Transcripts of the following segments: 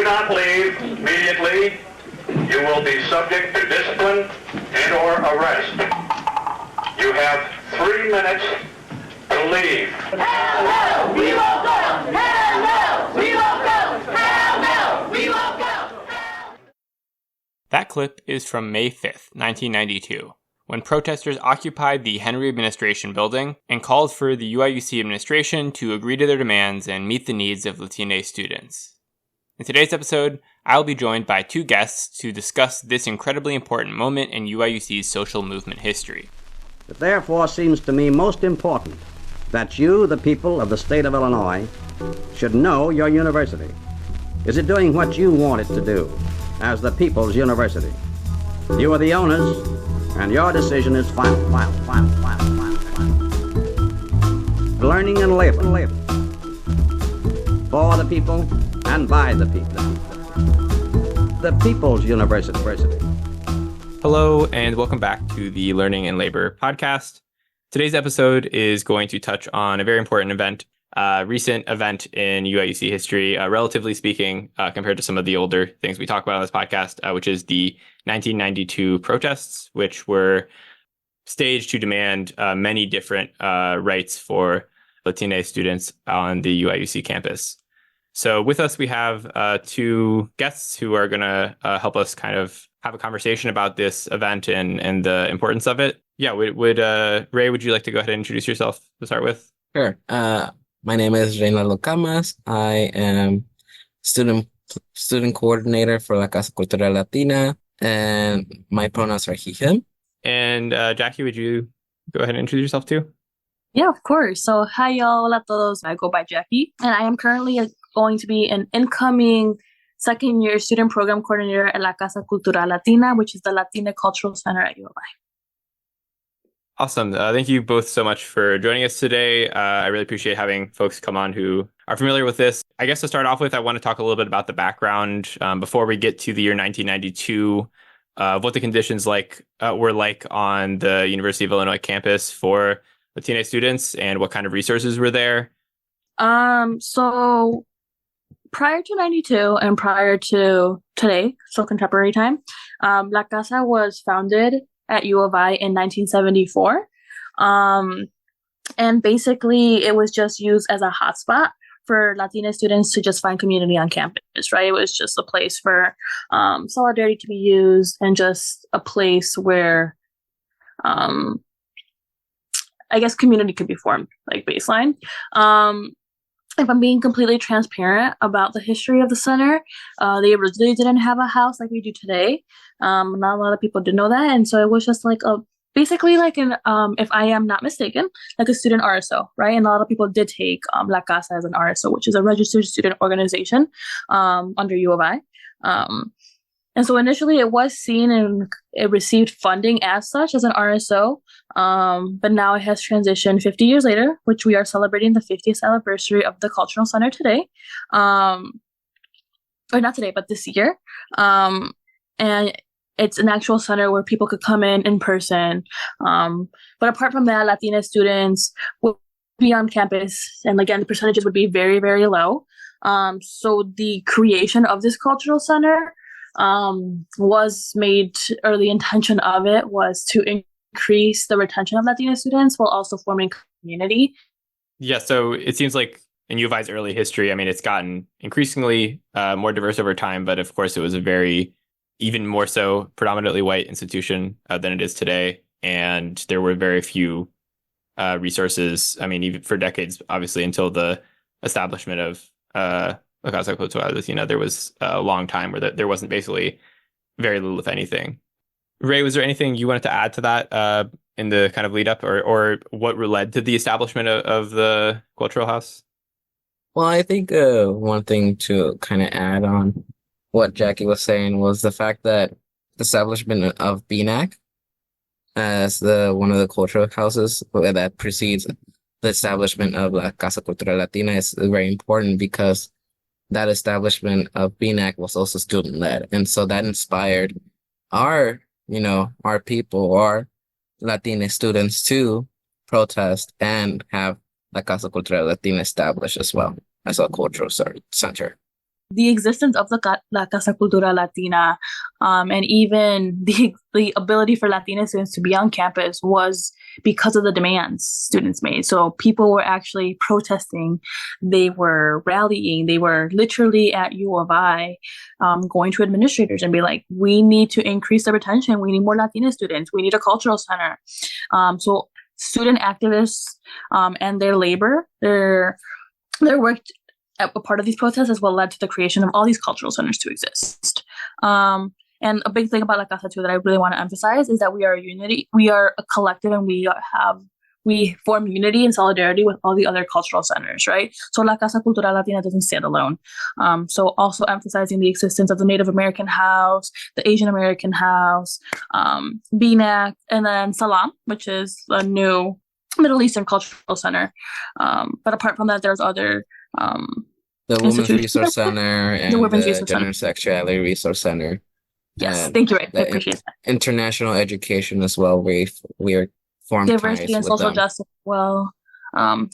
do not leave immediately, you will be subject to discipline and/or arrest. You have 3 minutes to leave. Hell no, we won't go! Hell no, we won't go! Hell no, we won't go! That clip is from May 5th, 1992, when protesters occupied the Henry Administration Building and called for the UIUC administration to agree to their demands and meet the needs of Latine students. In today's episode, I'll be joined by two guests to discuss this incredibly important moment in UIUC's social movement history. It therefore seems to me most important that you, the people of the state of Illinois, should know your university. Is it doing what you want it to do as the people's university? You are the owners, and your decision is final. Learning and labor. For the people and by the people. The people's university. Hello, and welcome back to the Learning and Labor podcast. Today's episode is going to touch on a very important event, recent event in UIUC history, relatively speaking, compared to some of the older things we talk about on this podcast, which is the 1992 protests, which were staged to demand many different rights for Latine students on the UIUC campus. So with us, we have two guests who are going to help us kind of have a conversation about this event and the importance of it. Yeah, would Ray, would you like to go ahead and introduce yourself to start with? Sure. My name is Camas. I am student coordinator for La Casa Cultural Latina, and my pronouns are he, him. And Jackie, would you go ahead and introduce yourself too? Yeah, of course. So, hi y'all, hola todos. I go by Jackie, and I am currently going to be an incoming second-year student program coordinator at La Casa Cultural Latina, which is the Latina Cultural Center at U of I. Awesome. Thank you both so much for joining us today. I really appreciate having folks come on who are familiar with this. I guess to start off with, I want to talk a little bit about the background before we get to the year 1992, what the conditions were like on the University of Illinois campus for Latine students and what kind of resources were there. So prior to 92 and prior to today, so contemporary time, La Casa was founded at U of I in 1974. And basically it was just used as a hotspot for Latina students to just find community on campus, right? It was just a place for solidarity to be used and just a place where I guess community could be formed, like baseline. If I'm being completely transparent about the history of the center, they originally didn't have a house like we do today. Not a lot of people did know that. And so it was just like basically like an, if I am not mistaken, like a student RSO, right? And a lot of people did take La Casa as an RSO, which is a registered student organization under U of I. And so initially it was seen and it received funding as such as an RSO. But now it has transitioned 50 years later, which we are celebrating the 50th anniversary of the Cultural Center today. Or not today, but this year. And it's an actual center where people could come in person. But apart from that, Latina students would be on campus. And again, the percentages would be very, very low. So the creation of this cultural center was made, or the intention of it was to increase the retention of Latina students while also forming community. Yeah, so it seems like in U of I's early history, I mean, it's gotten increasingly more diverse over time, but of course it was a very, even more so, predominantly white institution than it is today. And there were very few resources, I mean, even for decades, obviously, until the establishment of La Casa Cultural Latina, there was a long time where there wasn't basically very little, if anything. Ray, was there anything you wanted to add to that in the kind of lead up or what led to the establishment of the Cultural House? Well, I think one thing to kind of add on what Jackie was saying was the fact that the establishment of BNAC as one of the cultural houses that precedes the establishment of La Casa Cultural Latina is very important because that establishment of BNAC was also student-led. And so that inspired our people, our Latina students to protest and have La Casa Cultural Latina established as well as a cultural center. the existence of La Casa Cultura Latina, and even the ability for Latina students to be on campus was because of the demands students made. So people were actually protesting, they were rallying, they were literally at U of I going to administrators and be like, we need to increase the retention, we need more Latina students, we need a cultural center. So student activists and their labor, their work a part of these protests is what led to the creation of all these cultural centers to exist. And a big thing about La Casa too that I really want to emphasize is that we are a unity, we are a collective, and we form unity and solidarity with all the other cultural centers, right? So La Casa Cultural Latina doesn't stand alone. So also emphasizing the existence of the Native American house, the Asian American house, BNAC, and then Salam, which is a new Middle Eastern cultural center. But apart from that, there's other the Women's Resource Center and the Gender and Sexuality Resource Center. Yes, thank you, Ray. I appreciate that. International education as well. We are formed diversity and social justice as well.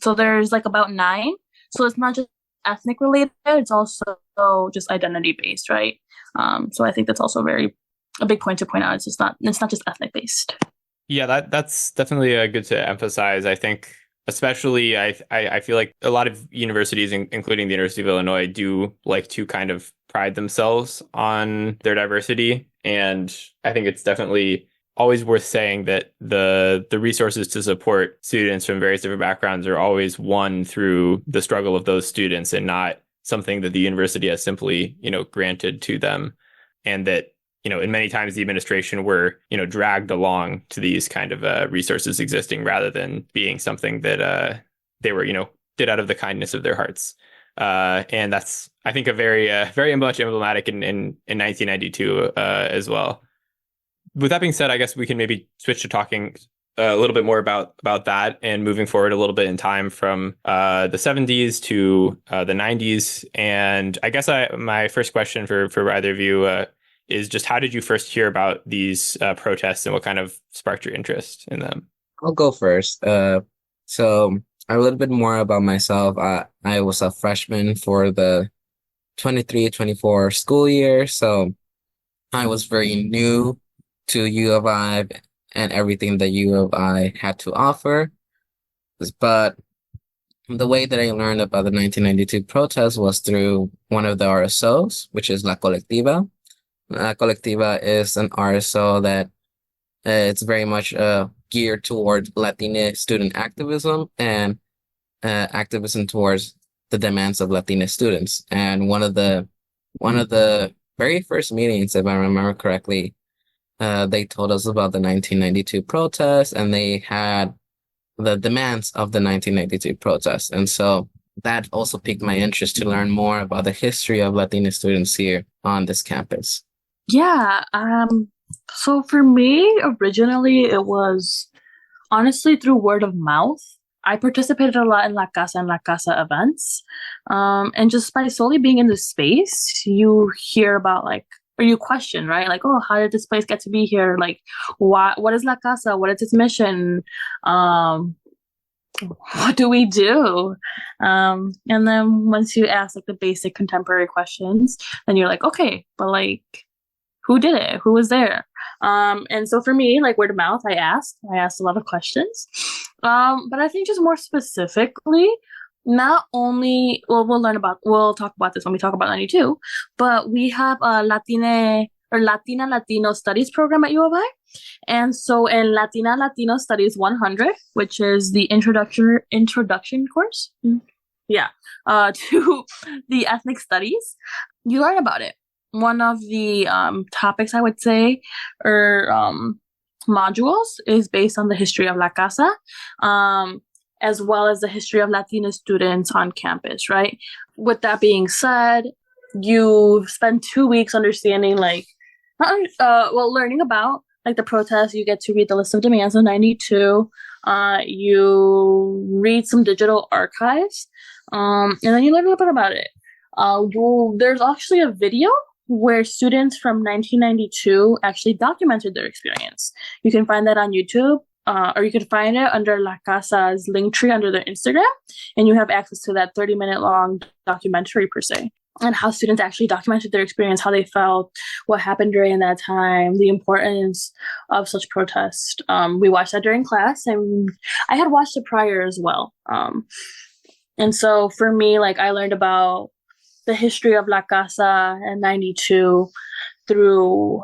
So there's like about 9. So it's not just ethnic related; it's also just identity based, right? So I think that's also a big point to point out. It's not just ethnic based. Yeah, that's definitely good to emphasize. I think, especially, I feel like a lot of universities, including the University of Illinois, do like to kind of pride themselves on their diversity. And I think it's definitely always worth saying that the resources to support students from various different backgrounds are always won through the struggle of those students and not something that the university has simply, granted to them. And that, in many times the administration were, dragged along to these kind of resources existing rather than being something that they were, did out of the kindness of their hearts. And that's, I think, a very much emblematic in 1992 as well. With that being said, I guess we can maybe switch to talking a little bit more about that and moving forward a little bit in time from the 70s to the 90s. And I guess my first question for either of you is just how did you first hear about these protests and what kind of sparked your interest in them? I'll go first. So a little bit more about myself. I was a freshman for the 23-24 school year, so I was very new to U of I and everything that U of I had to offer. But the way that I learned about the 1992 protest was through one of the RSOs, which is La Colectiva. La Colectiva is an RSO that it's very much geared towards Latina student activism and activism towards the demands of Latina students. And one of the very first meetings, if I remember correctly, they told us about the 1992 protests, and they had the demands of the 1992 protests. And so that also piqued my interest to learn more about the history of Latina students here on this campus. Yeah. So for me, originally, it was honestly through word of mouth. I participated a lot in La Casa and La Casa events. And just by solely being in the space, you hear about or you question, right? Like, oh, how did this place get to be here? Like, what is La Casa? What is its mission? What do we do? And then once you ask the basic contemporary questions, then you're like, okay, but who did it? Who was there? And so for me, word of mouth, I asked a lot of questions. But I think just more specifically, not only, we'll talk about this when we talk about 92, but we have a Latina Latino Studies program at U of I. And so in Latina Latino Studies 100, which is the introduction course, to the ethnic studies, you learn about it. One of the topics, I would say, or modules is based on the history of La Casa, as well as the history of Latina students on campus, right? With that being said, you spend 2 weeks understanding, learning about the protests. You get to read the list of demands of 92. You read some digital archives, and then you learn a little bit about it. There's actually a video where students from 1992 actually documented their experience. You can find that on YouTube, or you can find it under La Casa's link tree under their Instagram, and you have access to that 30-minute long documentary per se. and how students actually documented their experience, how they felt, what happened during that time, the importance of such protest. We watched that during class, and I had watched it prior as well. And so for me, like, I learned about the history of La Casa in 92 through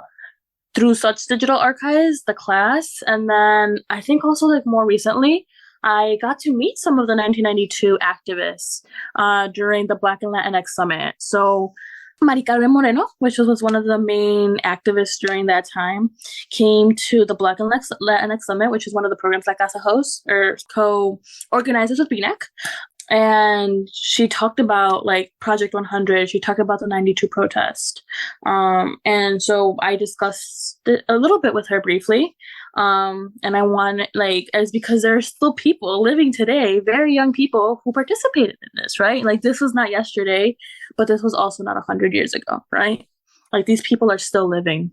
such digital archives, the class. And then I think also, like, more recently, I got to meet some of the 1992 activists during the Black and Latinx Summit. So Mari Carmen Moreno, which was one of the main activists during that time, came to the Black and Latinx Summit, which is one of the programs La Casa hosts or co-organizes with BNAC. And she talked about, like, Project 100. She talked about the 92 protest. And so I discussed it a little bit with her briefly. And I want, like, as because there are still people living today, very young people who participated in this, right? Like, this was not yesterday, but this was also not 100 years ago, right? Like, these people are still living.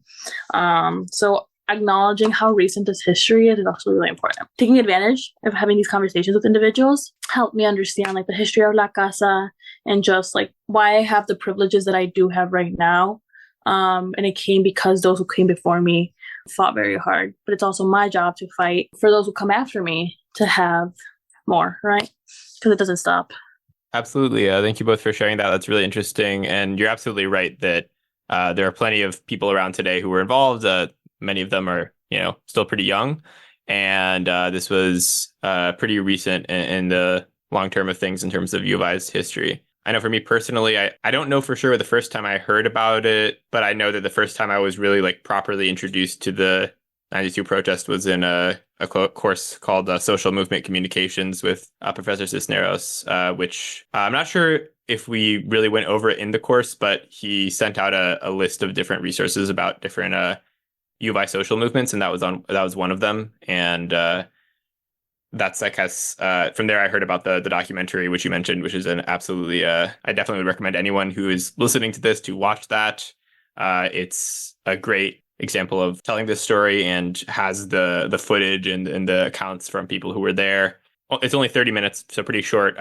So acknowledging how recent this history is also really important. Taking advantage of having these conversations with individuals helped me understand, like, the history of La Casa and just, like, why I have the privileges that I do have right now. And it came because those who came before me fought very hard. But it's also my job to fight for those who come after me to have more, right? Because it doesn't stop. Absolutely. Thank you both for sharing that. That's really interesting. And you're absolutely right that there are plenty of people around today who were involved. Many of them are, still pretty young. And this was pretty recent in the long term of things in terms of U of I's history. I know for me personally, I don't know for sure the first time I heard about it, but I know that the first time I was really, like, properly introduced to the 92 protest was in a course called Social Movement Communications with Professor Cisneros, which I'm not sure if we really went over it in the course, but he sent out a list of different resources about different U of I social movements, and that was one of them. And that's, I guess, from there I heard about the documentary, which you mentioned, which is an absolutely, I definitely would recommend anyone who is listening to this to watch that. It's a great example of telling this story and has the footage and the accounts from people who were there. It's only 30 minutes, so pretty short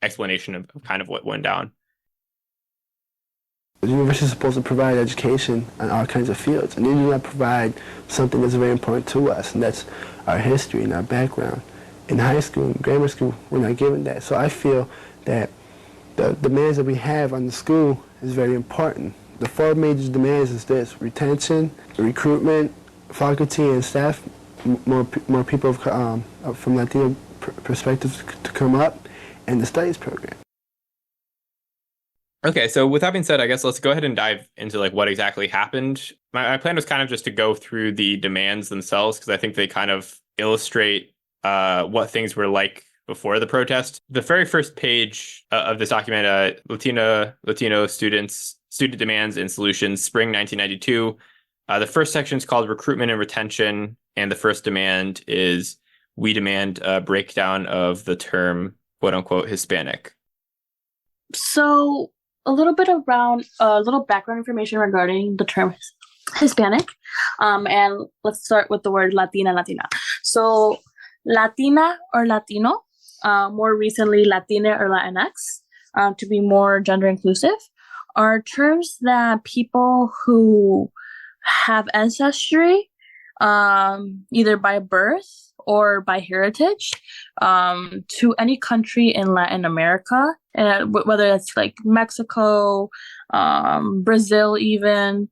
explanation of kind of what went down. The university is supposed to provide education on all kinds of fields, and they do not provide something that's very important to us, and that's our history and our background. In high school and grammar school, we're not given that. So I feel that the demands that we have on the school is very important. The 4 major demands is this: retention, recruitment, faculty and staff, more people from Latino perspectives to come up, and the studies program. Okay, so with that being said, I guess let's go ahead and dive into, like, what exactly happened. My plan was kind of just to go through the demands themselves, because I think they kind of illustrate what things were like before the protest. The very first page of this document, Latino student demands and solutions, spring 1992. The first section is called recruitment and retention, and the first demand is we demand a breakdown of the term "quote unquote" Hispanic. So a little background information regarding the term Hispanic, and let's start with the word Latina. So Latina or Latino, more recently Latina or Latinx, to be more gender inclusive, are terms that people who have ancestry, either by birth or by heritage, to any country in Latin America, whether it's like Mexico, Brazil, even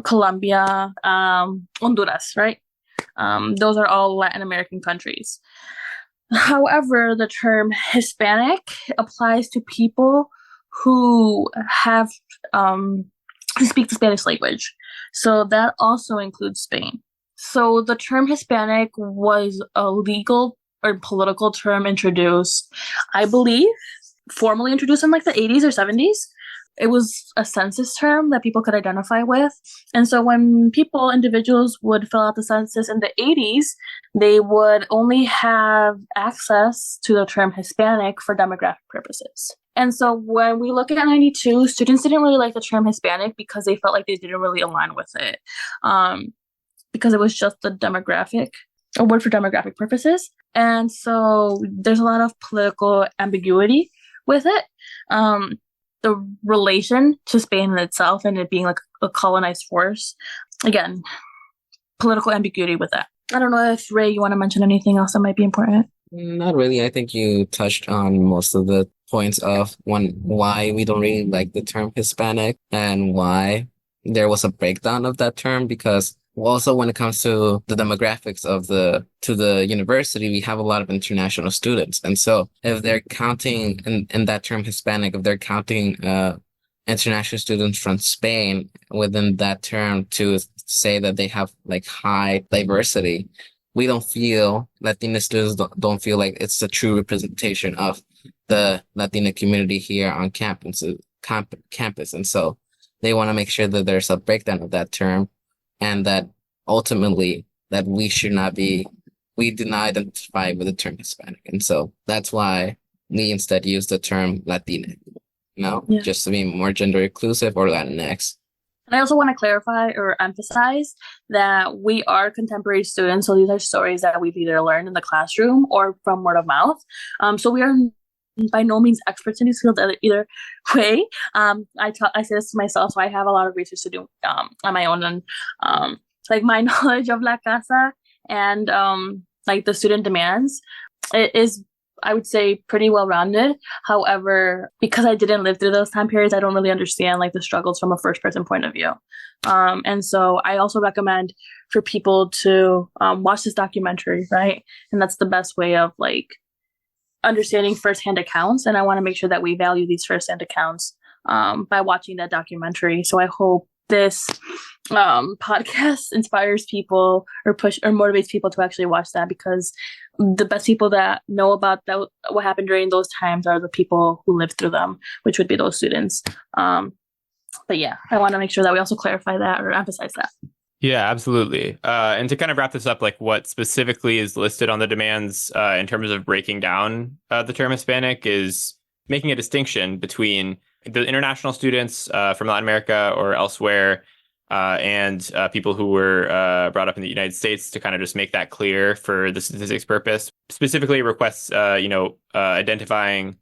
Colombia, Honduras, right? Those are all Latin American countries. However, the term Hispanic applies to people who have who speak the Spanish language. So that also includes Spain. So the term Hispanic was a legal or political term introduced, I believe, formally introduced in like the 80s or 70s. It was a census term that people could identify with. And so when individuals would fill out the census in the 80s, they would only have access to the term Hispanic for demographic purposes. And so when we look at 92, students didn't really like the term Hispanic because they felt like they didn't really align with it. Because it was just a word for demographic purposes. And so there's a lot of political ambiguity with it. the relation to Spain in itself and it being like a colonized force. Again, political ambiguity with that. I don't know if Ray, you want to mention anything else that might be important? Not really. I think you touched on most of the points of why we don't really like the term Hispanic and why there was a breakdown of that term, because also when it comes to the demographics of the university, we have a lot of international students. And so if they're counting in that term Hispanic, if they're counting international students from Spain within that term to say that they have like high diversity, we don't feel Latina students don't feel like it's a true representation of the Latina community here on campus. And so they want to make sure that there's a breakdown of that term and that ultimately that we do not identify with the term Hispanic. And so that's why we instead use the term Latina, just to be more gender inclusive, or Latinx. And I also want to clarify or emphasize that we are contemporary students. So these are stories that we've either learned in the classroom or from word of mouth. So we are by no means experts in these fields either way. I say this to myself, so I have a lot of research to do on my own. And like my knowledge of La Casa and like the student demands, it is, I would say, pretty well-rounded. However, because I didn't live through those time periods, I don't really understand like the struggles from a first-person point of view. And so I also recommend for people to watch this documentary, right? And that's the best way of like understanding firsthand accounts. And I want to make sure that we value these firsthand accounts by watching that documentary. So I hope this podcast inspires people or motivates people to actually watch that, because the best people that know about what happened during those times are the people who lived through them, which would be those students. But yeah, I want to make sure that we also clarify that or emphasize that. Yeah, absolutely. And to kind of wrap this up, like what specifically is listed on the demands in terms of breaking down the term Hispanic is making a distinction between the international students from Latin America or elsewhere and people who were brought up in the United States, to kind of just make that clear for the statistics purpose. Specifically requests, identifying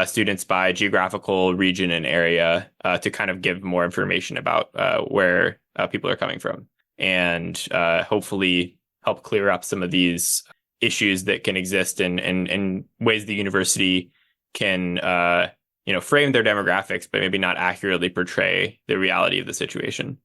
students by geographical region and area to kind of give more information about where people are coming from, and hopefully help clear up some of these issues that can exist in ways the university can frame their demographics, but maybe not accurately portray the reality of the situation.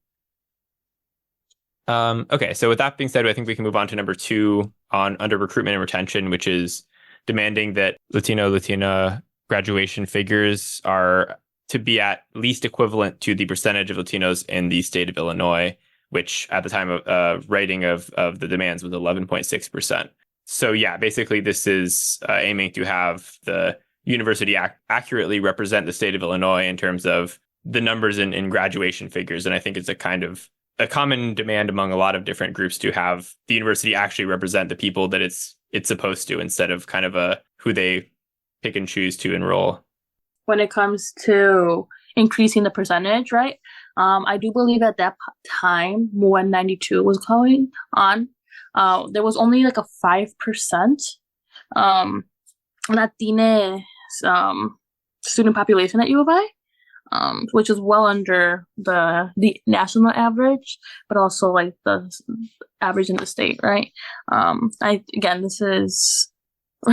Okay, so with that being said, I think we can move on to number 2 under recruitment and retention, which is demanding that Latina graduation figures are to be at least equivalent to the percentage of Latinos in the state of Illinois, which at the time of writing of the demands was 11.6%. So yeah, basically this is aiming to have the university accurately represent the state of Illinois in terms of the numbers in graduation figures. And I think it's a kind of a common demand among a lot of different groups to have the university actually represent the people that it's supposed to, instead of kind of who they pick and choose to enroll. When it comes to increasing the percentage, right? I do believe at that time when 92 was going on, there was only like a 5% Latina student population at U of I, which is well under the national average, but also like the average in the state, right? This is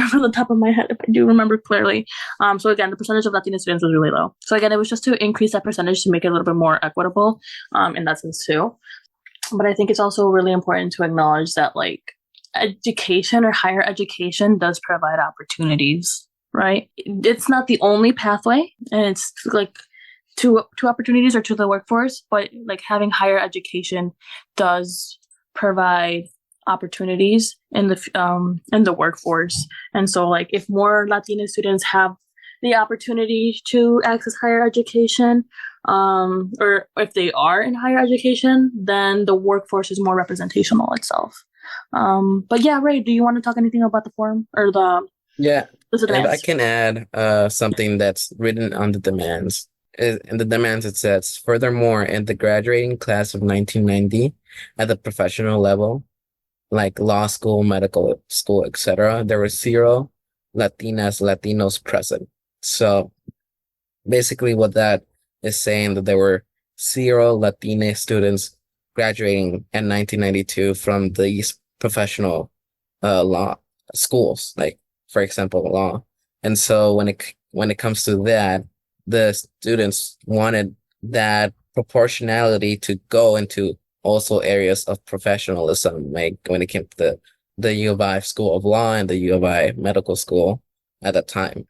from the top of my head, if I do remember clearly. So again, the percentage of Latina students was really low. So again, it was just to increase that percentage to make it a little bit more equitable in that sense too. But I think it's also really important to acknowledge that like education or higher education does provide opportunities, right? It's not the only pathway, and it's like two opportunities or to the workforce, but like having higher education does provide opportunities in the workforce. And so like if more Latina students have the opportunity to access higher education, or if they are in higher education, then the workforce is more representational itself. But yeah, Ray, do you want to talk anything about the form or the and I can add something that's written on the demands. In the demands, it says, furthermore, in the graduating class of 1990, at the professional level, like law school, medical school, etc., there were 0 Latinas, Latinos present. So Basically, what that is saying that there were zero Latine students graduating in 1992 from these professional law schools, like for example, law. And so when it comes to that, the students wanted that proportionality to go into also areas of professionalism, like when it came to the U of I School of Law and the U of I Medical School at that time.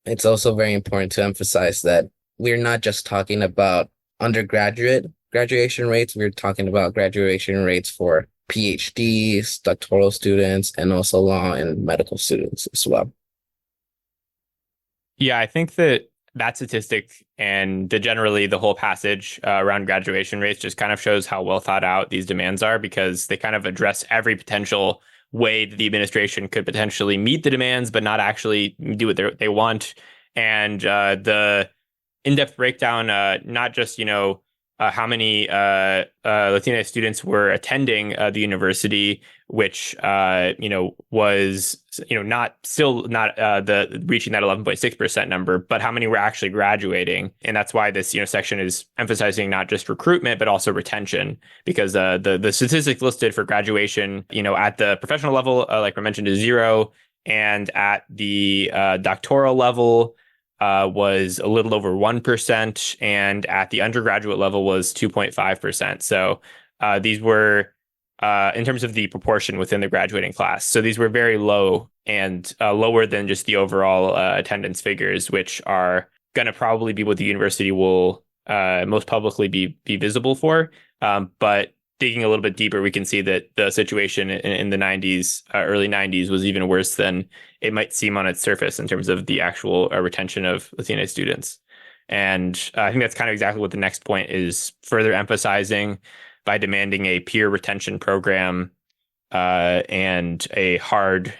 It's also very important to emphasize that we're not just talking about undergraduate graduation rates, we're talking about graduation rates for PhDs, doctoral students, and also law and medical students as well. Yeah, I think that statistic and generally the whole passage around graduation rates just kind of shows how well thought out these demands are, because they kind of address every potential way that the administration could potentially meet the demands, but not actually do what they want. And the in-depth breakdown, not just, how many Latina students were attending the university, which was not the reaching that 11.6% number, but how many were actually graduating. And that's why this section is emphasizing not just recruitment but also retention, because the statistics listed for graduation at the professional level, like we mentioned, is 0, and at the doctoral level was a little over 1%, and at the undergraduate level was 2.5%. So these were, in terms of the proportion within the graduating class, so these were very low, and lower than just the overall attendance figures, which are going to probably be what the university will most publicly be visible for. But digging a little bit deeper, we can see that the situation in the 90s, early 90s, was even worse than it might seem on its surface in terms of the actual retention of Latina students. And I think that's kind of exactly what the next point is further emphasizing by demanding a peer retention program and a hard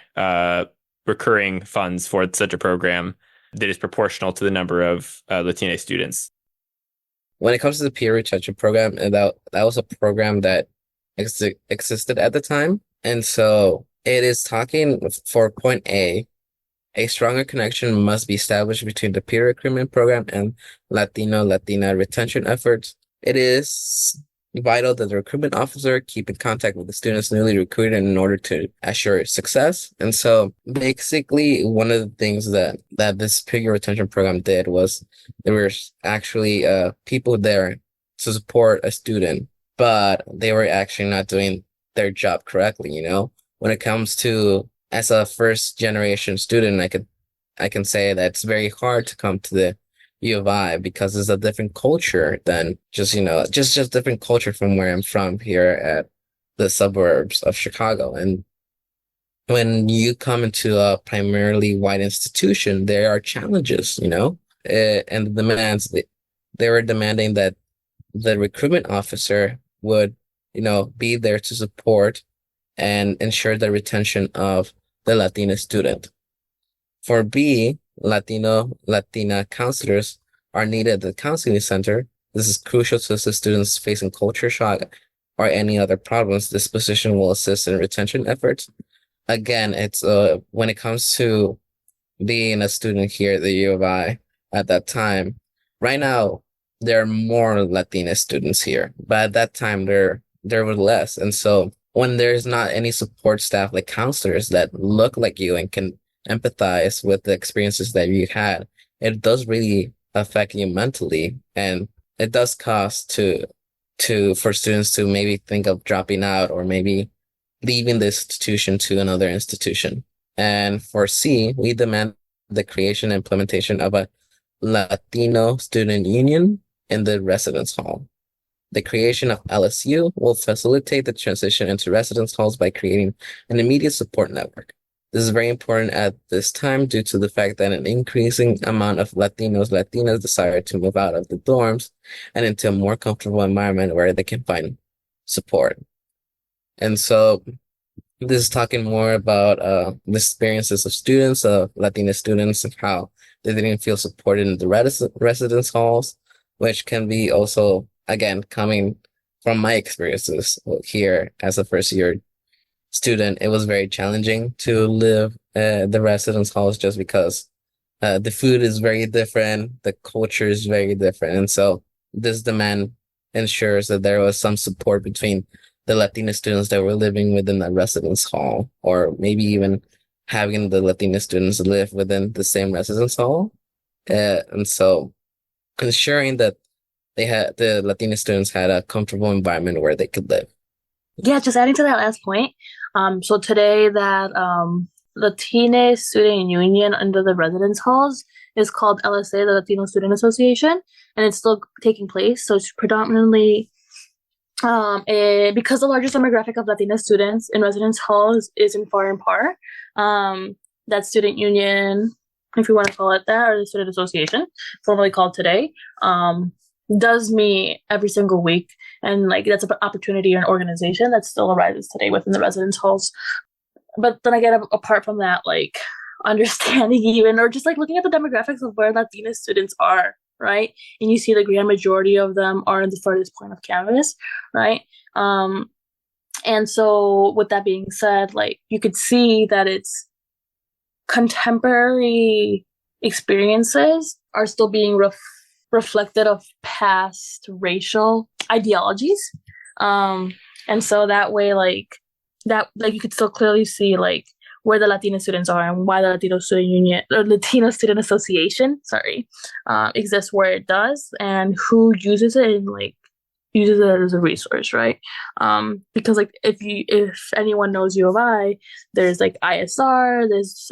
recurring funds for such a program that is proportional to the number of Latina students. When it comes to the peer retention program, that was a program that existed at the time. And so it is talking for point A stronger connection must be established between the peer recruitment program and Latina retention efforts. It is vital that the recruitment officer keep in contact with the students newly recruited in order to assure success. And so basically one of the things that this peer retention program did was there were actually people there to support a student, but they were actually not doing their job correctly, When it comes to, as a first generation student, I can say that it's very hard to come to the U of I because it's a different culture than just different culture from where I'm from here at the suburbs of Chicago. And when you come into a primarily white institution, there are challenges, and the demands. They were demanding that the recruitment officer would, be there to support and ensure the retention of the Latina student. For B, Latina counselors are needed at the counseling center. This is crucial to assist students facing culture shock or any other problems. This position will assist in retention efforts. Again, it's when it comes to being a student here at the U of I at that time. Right now, there are more Latina students here, but at that time there were less. And so when there's not any support staff like counselors that look like you and can empathize with the experiences that you had, it does really affect you mentally, and it does cause for students to maybe think of dropping out or maybe leaving the institution to another institution. And for C, we demand the creation and implementation of a Latino student union in the residence hall. The creation of LSU will facilitate the transition into residence halls by creating an immediate support network. This is very important at this time due to the fact that an increasing amount of Latinas desire to move out of the dorms and into a more comfortable environment where they can find support. And so this is talking more about the experiences of students, Latina students, and how they didn't feel supported in the residence halls, which can be also, again, coming from my experiences here as a first year student. It was very challenging to live the residence halls just because The food is very different, the culture is very different. And so this demand ensures that there was some support between the Latina students that were living within the residence hall, or maybe even having the Latina students live within the same residence hall. And so ensuring that the Latina students had a comfortable environment where they could live. Yeah, just adding to that last point. So today that Latine Student Union under the residence halls is called LSA, the Latino Student Association, and it's still taking place. So it's predominantly because the largest demographic of Latina students in residence halls is in FAR and PAR. That student union, if you want to call it that, or the student association, formerly called today, does meet every single week, and like that's an opportunity or an organization that still arises today within the residence halls. But then again, apart from that, like understanding even or just like looking at the demographics of where Latina students are, right? And you see the grand majority of them are in the furthest point of Camas, right? And so with that being said, like you could see that it's contemporary experiences are still being reflected of past racial ideologies, and so that way like you could still clearly see like where the Latino students are and why the Latino Student Union or Latino Student Association exists where it does, and who uses it and like uses it as a resource, right? Because like if anyone knows U of I, there's like ISR, there's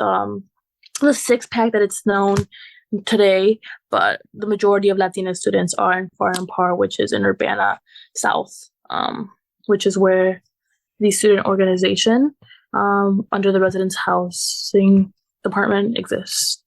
the six pack that it's known today, but the majority of Latina students are in FAR and PAR, which is in Urbana South, which is where the student organization under the residence housing department exists.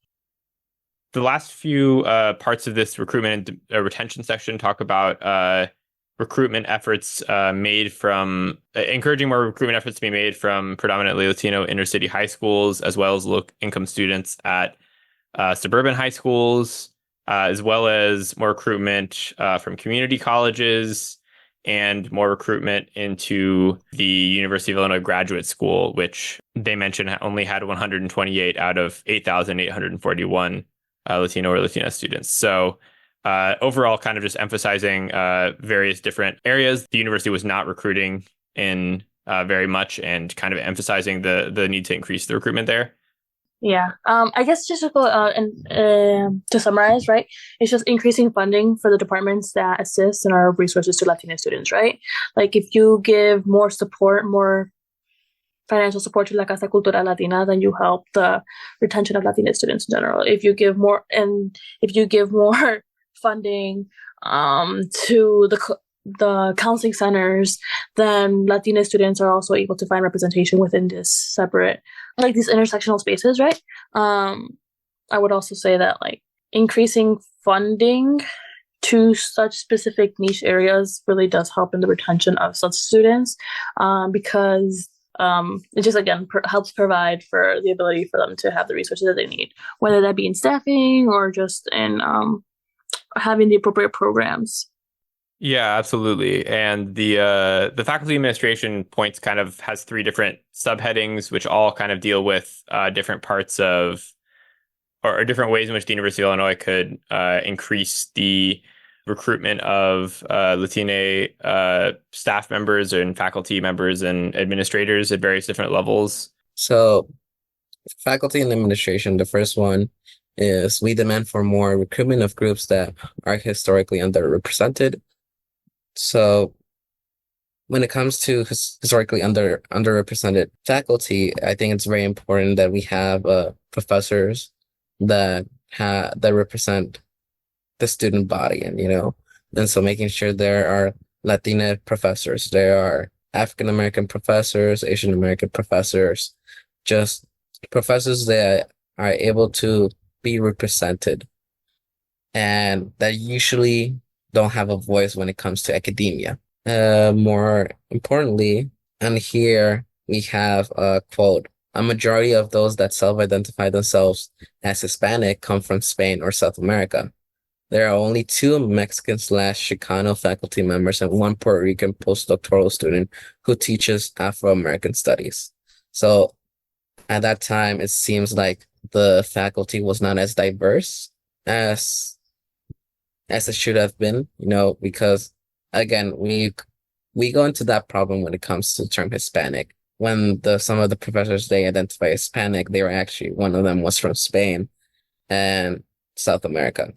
The last few parts of this recruitment and retention section talk about recruitment efforts made from encouraging more recruitment efforts to be made from predominantly Latino inner city high schools, as well as low-income students at suburban high schools, as well as more recruitment from community colleges and more recruitment into the University of Illinois Graduate School, which they mentioned only had 128 out of 8,841 Latino or Latina students. So overall, kind of just emphasizing various different areas. The university was not recruiting in very much, and kind of emphasizing the need to increase the recruitment there. Yeah. I guess just to go and to summarize, right? It's just increasing funding for the departments that assist and are resources to Latina students, right? Like if you give more support, more financial support to La Casa Cultural Latina, then you help the retention of Latina students in general. If you give more funding to the counseling centers, then Latina students are also able to find representation within this separate, like these intersectional spaces, right? I would also say that like increasing funding to such specific niche areas really does help in the retention of such students, because it just again helps provide for the ability for them to have the resources that they need, whether that be in staffing or just in having the appropriate programs. Yeah, absolutely. And the faculty administration points kind of has three different subheadings, which all kind of deal with different parts of or different ways in which the University of Illinois could increase the recruitment of Latine staff members and faculty members and administrators at various different levels. So faculty and administration, the first one is we demand for more recruitment of groups that are historically underrepresented. So when it comes to historically underrepresented faculty, I think it's very important that we have professors that represent the student body, and so making sure there are Latina professors, there are African American professors, Asian American professors, just professors that are able to be represented and that usually don't have a voice when it comes to academia. More importantly, and here we have a quote: "A majority of those that self-identify themselves as Hispanic come from Spain or South America. There are only 2 Mexican/Chicano faculty members and 1 Puerto Rican postdoctoral student who teaches Afro-American studies." So at that time, it seems like the faculty was not as diverse as it should have been, because again, we go into that problem when it comes to the term Hispanic. When some of the professors they identify Hispanic, they were actually, one of them was from Spain and South America,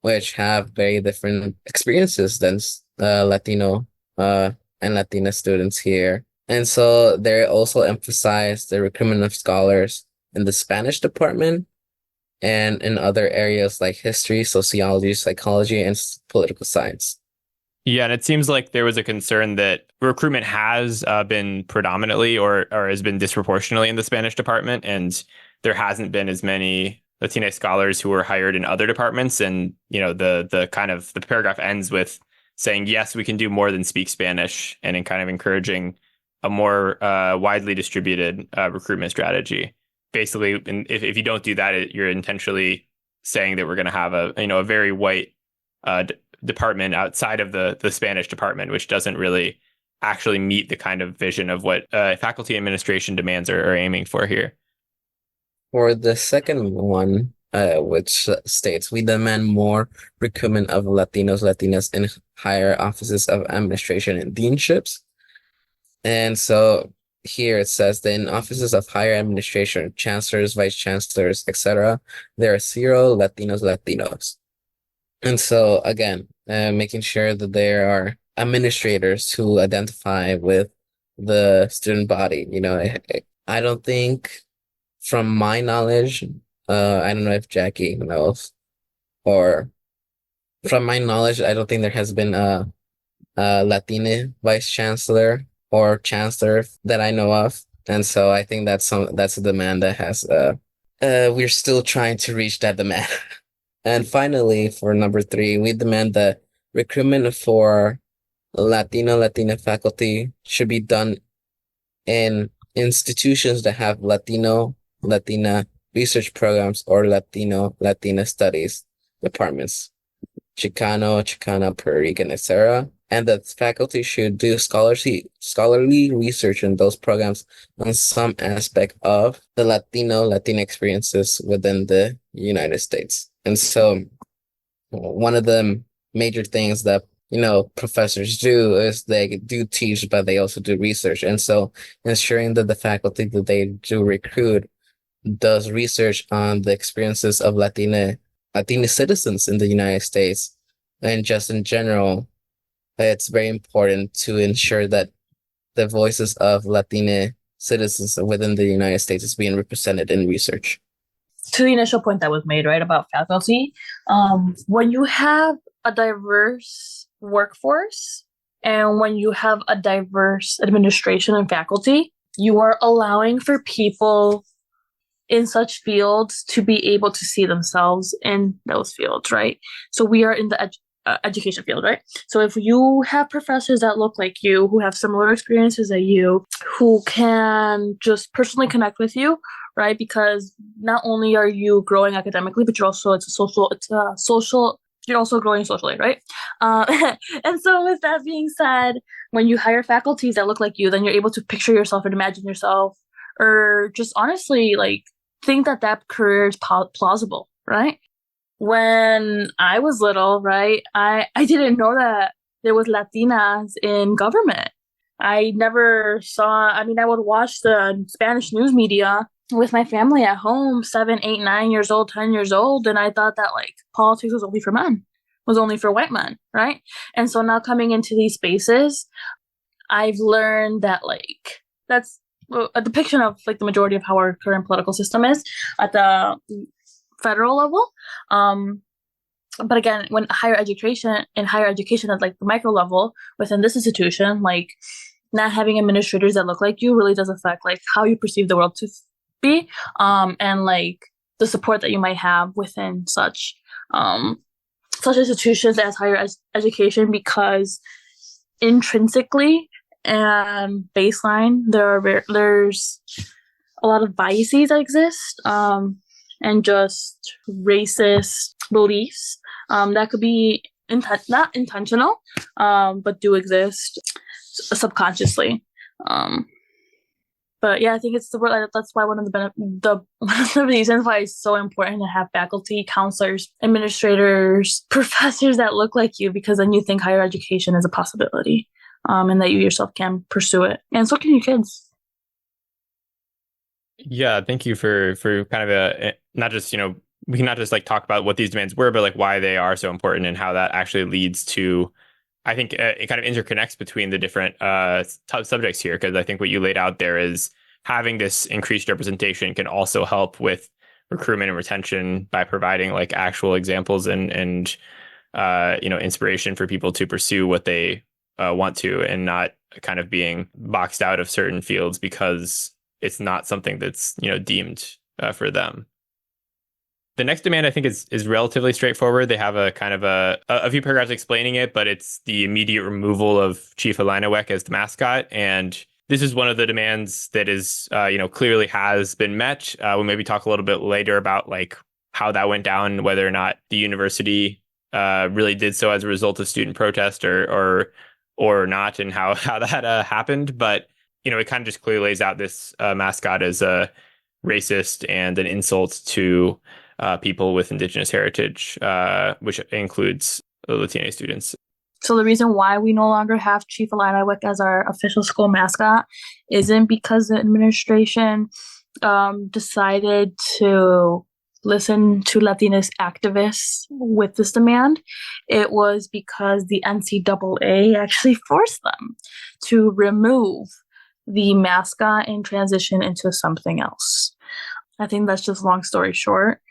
which have very different experiences than Latino and Latina students here. And so they also emphasize the recruitment of scholars in the Spanish department and in other areas like history, sociology, psychology, and political science. Yeah, and it seems like there was a concern that recruitment has been predominantly or has been disproportionately in the Spanish department, and there hasn't been as many Latinx scholars who were hired in other departments. And the kind of the paragraph ends with saying, yes, we can do more than speak Spanish, and in kind of encouraging a more widely distributed recruitment strategy. Basically, if you don't do that, you're intentionally saying that we're going to have a very white department outside of the Spanish department, which doesn't really actually meet the kind of vision of what faculty administration demands are aiming for here. For the second one, which states, we demand more recruitment of Latinos, Latinas in higher offices of administration and deanships. And so here it says that in offices of higher administration, chancellors, vice chancellors, etc., there are 0 Latinos. And so again, making sure that there are administrators who identify with the student body. I don't think, from my knowledge, I don't know if Jackie knows, or from my knowledge, I don't think there has been a Latina vice chancellor or chancellor that I know of. And so I think that's a demand that has we're still trying to reach that demand. And finally, for number 3, we demand that recruitment for Latina faculty should be done in institutions that have Latina research programs or Latina studies departments, Chicana, Puerto Rican, etc. And that faculty should do scholarly research in those programs on some aspect of the Latina experiences within the United States. And so one of the major things that professors do is they do teach, but they also do research. And so ensuring that the faculty that they do recruit does research on the experiences of Latina citizens in the United States, and just in general, it's very important to ensure that the voices of Latina citizens within the United States is being represented in research. To the initial point that was made, right, about faculty, when you have a diverse workforce and when you have a diverse administration and faculty, you are allowing for people in such fields to be able to see themselves in those fields, right? So we are in the education field, right? So if you have professors that look like you, who have similar experiences as you, who can just personally connect with you, right? Because not only are you growing academically, but you're also you're also growing socially, right? And so with that being said, when you hire faculties that look like you, then you're able to picture yourself and imagine yourself, or just honestly think that career is plausible, right? When I was little, right, I didn't know that there was Latinas in government. I never saw, I would watch the Spanish news media with my family at home, 7, 8, 9 years old, 10 years old, and I thought that politics was only for men, was only for white men, right? And so now coming into these spaces, I've learned that that's a depiction of the majority of how our current political system is at the federal level. But again, when higher education at the micro level within this institution, not having administrators that look like you really does affect how you perceive the world to be, and the support that you might have within such institutions as higher education, because intrinsically and baseline there's a lot of biases that exist, and just racist beliefs that could be not intentional, but do exist subconsciously. But yeah, I think that's why one of one of the reasons why it's so important to have faculty, counselors, administrators, professors that look like you, because then you think higher education is a possibility, and that you yourself can pursue it, and so can your kids. Yeah, thank you for kind of not just, we can not just like talk about what these demands were, but like why they are so important and how that actually leads to, I think it kind of interconnects between the different subjects here, because I think what you laid out there is having this increased representation can also help with recruitment and retention by providing like actual examples and inspiration for people to pursue what they want to, and not kind of being boxed out of certain fields because it's not something that's deemed for them. The next demand, I think, is relatively straightforward. They have a kind of a few paragraphs explaining it, but it's the immediate removal of Chief Alinawek as the mascot. And this is one of the demands that is, clearly has been met. We'll maybe talk a little bit later about like how that went down, whether or not the university really did so as a result of student protest or not, and how that happened. But it kind of just clearly lays out this mascot as a racist and an insult to people with indigenous heritage, which includes Latino students. So the reason why we no longer have Chief Alinawek as our official school mascot isn't because the administration decided to listen to Latinx activists with this demand. It was because the NCAA actually forced them to remove the mascot and transition into something else. I think that's just long story short,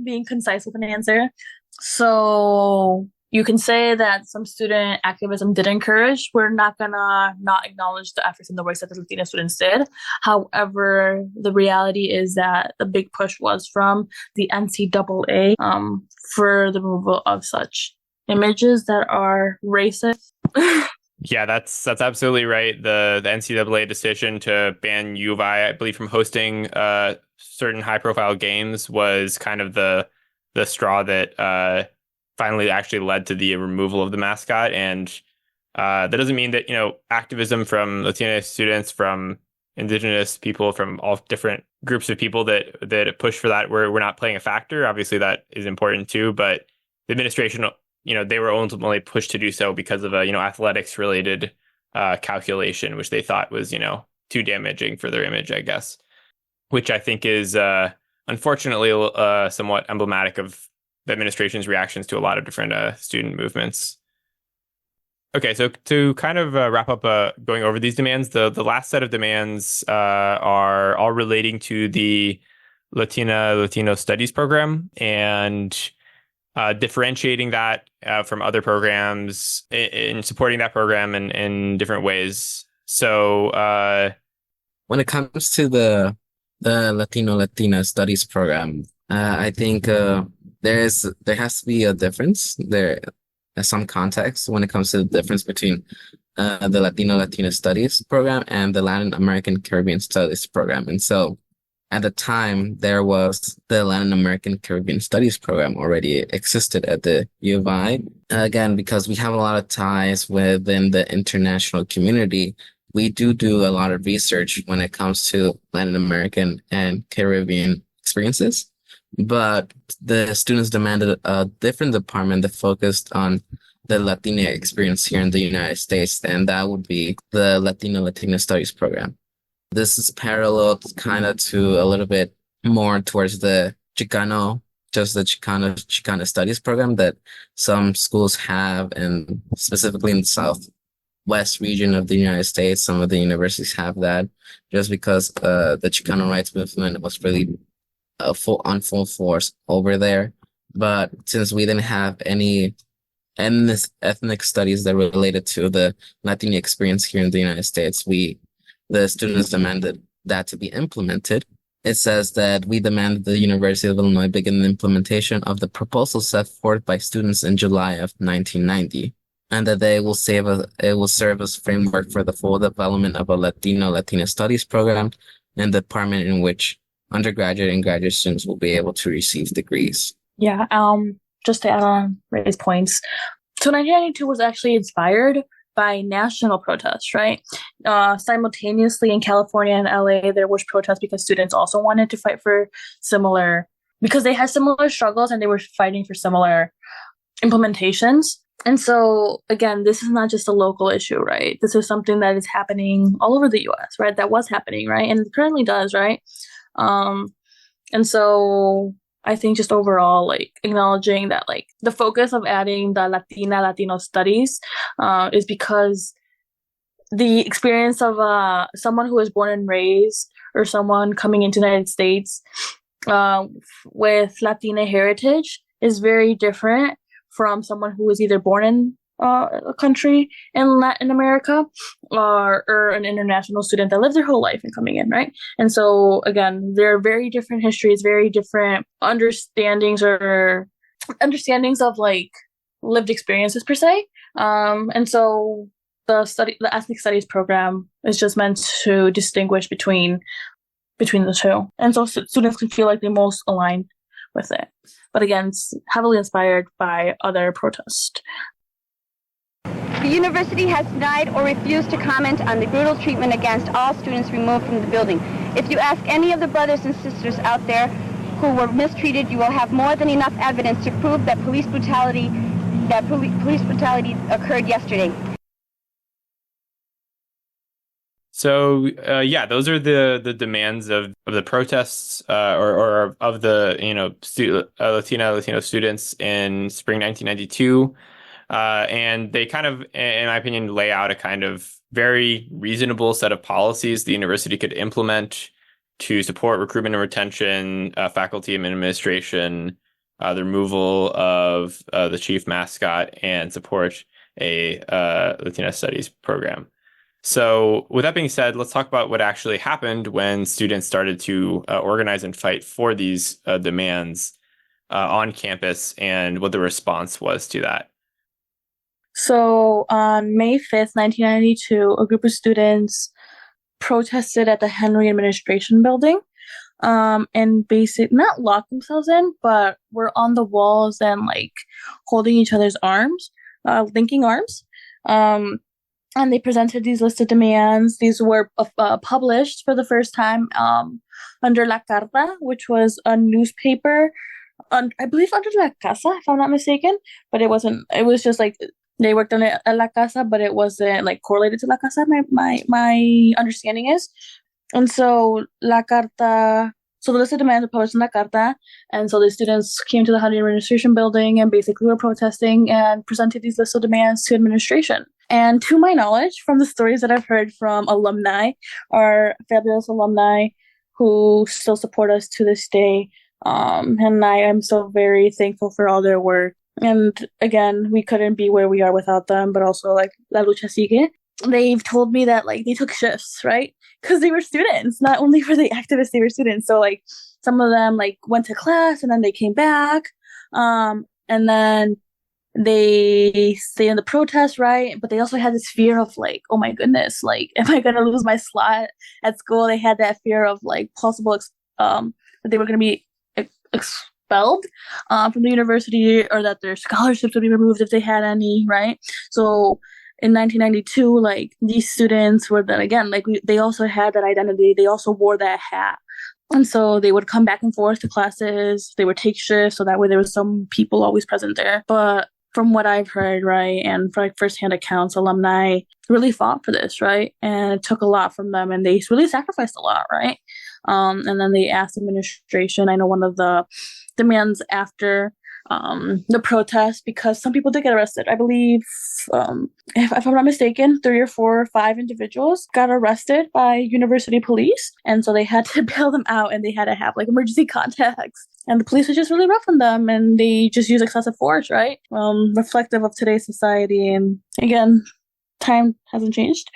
being concise with an answer. So you can say that some student activism did encourage. We're not gonna not acknowledge the efforts and the works that the Latina students did. However, the reality is that the big push was from the NCAA for the removal of such images that are racist. Yeah, that's absolutely right. The NCAA decision to ban U of I believe, from hosting certain high-profile games was kind of the straw that finally actually led to the removal of the mascot. And that doesn't mean that activism from Latino students, from indigenous people, from all different groups of people that push for that, we're not playing a factor. Obviously, that is important too. But the administration, they were ultimately pushed to do so because of a, athletics related calculation, which they thought was, too damaging for their image, I guess, which I think is unfortunately somewhat emblematic of the administration's reactions to a lot of different student movements. Okay, so to kind of wrap up going over these demands, the last set of demands are all relating to the Latino Studies program, and differentiating that from other programs in supporting that program in different ways. So when it comes to the Latina Studies program, I think there has to be a difference. There is some context when it comes to the difference between the Latina Studies program and the Latin American Caribbean Studies program. And so at the time, there was the Latin American Caribbean Studies program already existed at the U of I. Again, because we have a lot of ties within the international community, we do a lot of research when it comes to Latin American and Caribbean experiences. But the students demanded a different department that focused on the Latina experience here in the United States, and that would be the Latina Studies program. This is parallel kind of to a little bit more towards the Chicano Studies program that some schools have, and specifically in the Southwest region of the United States, some of the universities have that, just because the Chicano rights movement was really on full force over there. But since we didn't have any ethnic studies that related to the Latino experience here in the United States, the students demanded that to be implemented. It says that we demand the University of Illinois begin the implementation of the proposal set forth by students in July of 1990, and that it will serve as framework for the full development of a Latina Studies program and the department in which undergraduate and graduate students will be able to receive degrees. Yeah, just to add on Ray's points. So 1992 was actually inspired by national protests, right? Simultaneously in California and LA, there was protests because students also wanted to fight for similar, because they had similar struggles and they were fighting for similar implementations. And so, again, this is not just a local issue, right? This is something that is happening all over the US, right? That was happening, right? And it currently does, right? And so I think just overall, like, acknowledging that, like, the focus of adding the Latino studies is because the experience of someone who was born and raised, or someone coming into the United States with Latina heritage is very different from someone who was either born in a country in Latin America or an international student that lived their whole life and coming in, right? And so, again, there are very different histories, very different understandings of, like, lived experiences per se. And so the ethnic studies program is just meant to distinguish between the two. And so students can feel like they're most aligned with it. But again, it's heavily inspired by other protests. The university has denied or refused to comment on the brutal treatment against all students removed from the building. If you ask any of the brothers and sisters out there who were mistreated, you will have more than enough evidence to prove that police brutality occurred yesterday. So those are the demands of the protests or of the Latino students in spring 1992, and they kind of, in my opinion, lay out a kind of very reasonable set of policies the university could implement to support recruitment and retention, faculty and administration, the removal of the chief mascot, and support a Latina studies program. So with that being said, let's talk about what actually happened when students started to organize and fight for these demands on campus, and what the response was to that. So on May 5th, 1992, a group of students protested at the Henry Administration Building and not locked themselves in, but were on the walls and, like, holding each other's arms, linking arms. And they presented these listed demands. These were published for the first time under La Carta, which was a newspaper, I believe under La Casa, if I'm not mistaken. But it wasn't. It was just like they worked on it at La Casa, but it wasn't, like, correlated to La Casa. My understanding is, and so La Carta. So the list of demands were published in La Carta, and so the students came to the Henry Administration Building and basically were protesting and presented these list of demands to administration. And to my knowledge, from the stories that I've heard from alumni, our fabulous alumni who still support us to this day, and I am so very thankful for all their work. And again, we couldn't be where we are without them, but also, like, La Lucha Sigue. They've told me that, like, they took shifts, right? Because they were students. Not only were they activists, they were students. So, like, some of them, like, went to class and then they came back. And then they stay in the protest, right? But they also had this fear of, like, oh my goodness, like, am I going to lose my slot at school? They had that fear of, like, possible that they were going to be expelled from the university, or that their scholarships would be removed if they had any, right? So in 1992, like, these students were then, again, like, they also had that identity. They also wore that hat. And so they would come back and forth to classes. They would take shifts, so that way there was some people always present there. But from what I've heard, right, and from, like, firsthand accounts, alumni really fought for this, right? And it took a lot from them, and they really sacrificed a lot, right? And then they asked administration. I know one of the demands after the protest, because some people did get arrested. I believe, if I'm not mistaken, 3 or 4 or 5 individuals got arrested by university police. And so they had to bail them out, and they had to have, like, emergency contacts. And the police was just really rough on them, and they just used excessive force, right? Reflective of today's society. And again, time hasn't changed.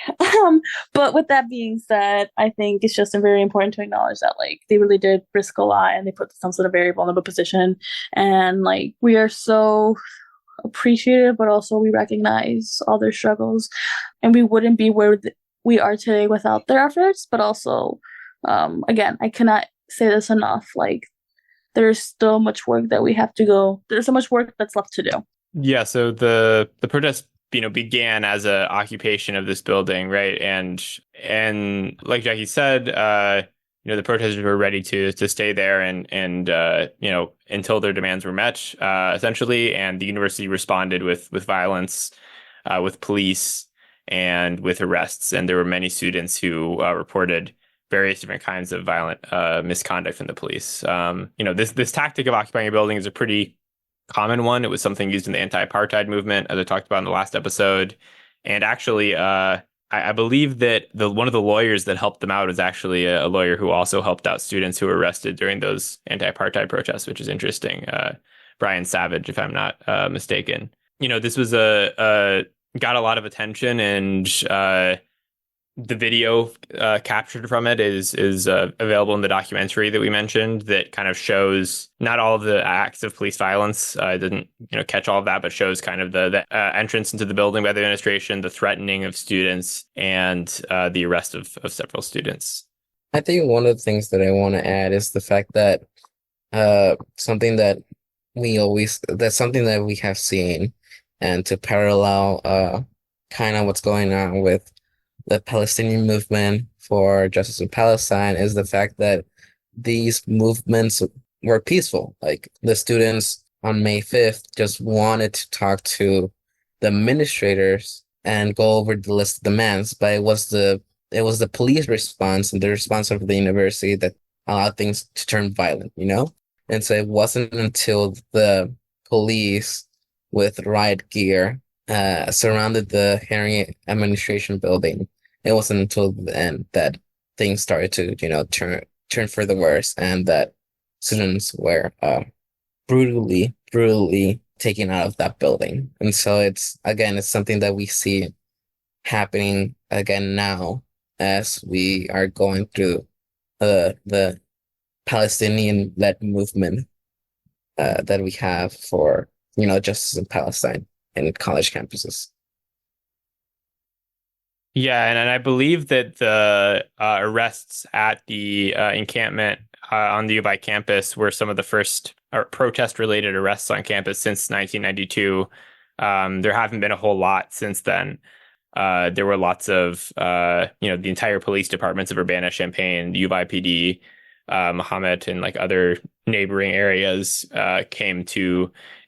But with that being said, I think it's just very important to acknowledge that, like, they really did risk a lot, and they put themselves in a very vulnerable position. And, like, we are so appreciative, but also we recognize all their struggles, and we wouldn't be where we are today without their efforts. But also, again, I cannot say this enough, like, there's still much work that we have to go. There's so much work that's left to do. Yeah, so the protest began as a occupation of this building, right? And like Jackie said, the protesters were ready to stay there and until their demands were met, essentially. And the university responded with violence, with police and with arrests. And there were many students who reported various different kinds of violent misconduct from the police. This tactic of occupying a building is a pretty common one. It was something used in the anti-apartheid movement, as I talked about in the last episode. And actually, I believe that one of the lawyers that helped them out is actually a lawyer who also helped out students who were arrested during those anti-apartheid protests, which is interesting. Brian Savage, if I'm not mistaken. This was got a lot of attention, and the video captured from it is available in the documentary that we mentioned, that kind of shows not all of the acts of police violence. It didn't catch all of that, but shows kind of the entrance into the building by the administration, the threatening of students, and the arrest of several students. I think one of the things that I want to add is the fact that something that something that we have seen, and to parallel kind of what's going on with the Palestinian movement for justice in Palestine, is the fact that these movements were peaceful. Like, the students on May 5th just wanted to talk to the administrators and go over the list of demands, but it was the police response and the response of the university that allowed things to turn violent, And so it wasn't until the police with riot gear surrounded the Henry administration building. It wasn't until the end that things started to, turn for the worse, and that students were brutally taken out of that building. And so it's something that we see happening again now, as we are going through the Palestinian-led movement that we have for, justice in Palestine and college campuses. Yeah, and I believe that the arrests at the encampment on the UBI campus were some of the first protest-related arrests on campus since 1992. There haven't been a whole lot since then. There were lots of, the entire police departments of Urbana-Champaign, the UBI PD, Muhammad, and like other neighboring areas came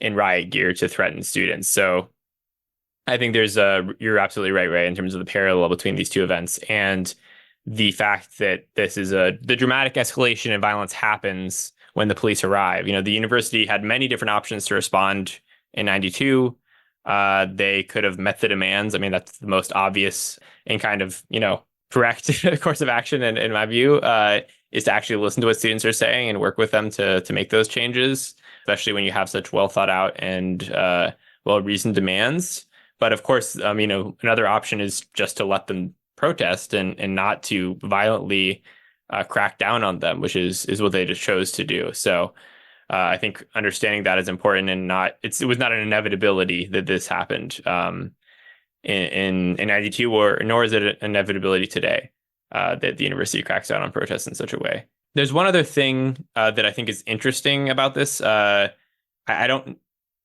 in riot gear to threaten students. So I think you're absolutely right, Ray, in terms of the parallel between these two events, and the fact that this is the dramatic escalation in violence happens when the police arrive. The university had many different options to respond in 92. They could have met the demands. I mean, that's the most obvious and kind of, correct course of action, in my view, is to actually listen to what students are saying and work with them to make those changes, especially when you have such well thought out and well-reasoned demands. But of course, another option is just to let them protest and not to violently crack down on them, which is what they just chose to do. So I think understanding that is important, and it was not an inevitability that this happened in 92, nor is it an inevitability today that the university cracks down on protests in such a way. There's one other thing that I think is interesting about this.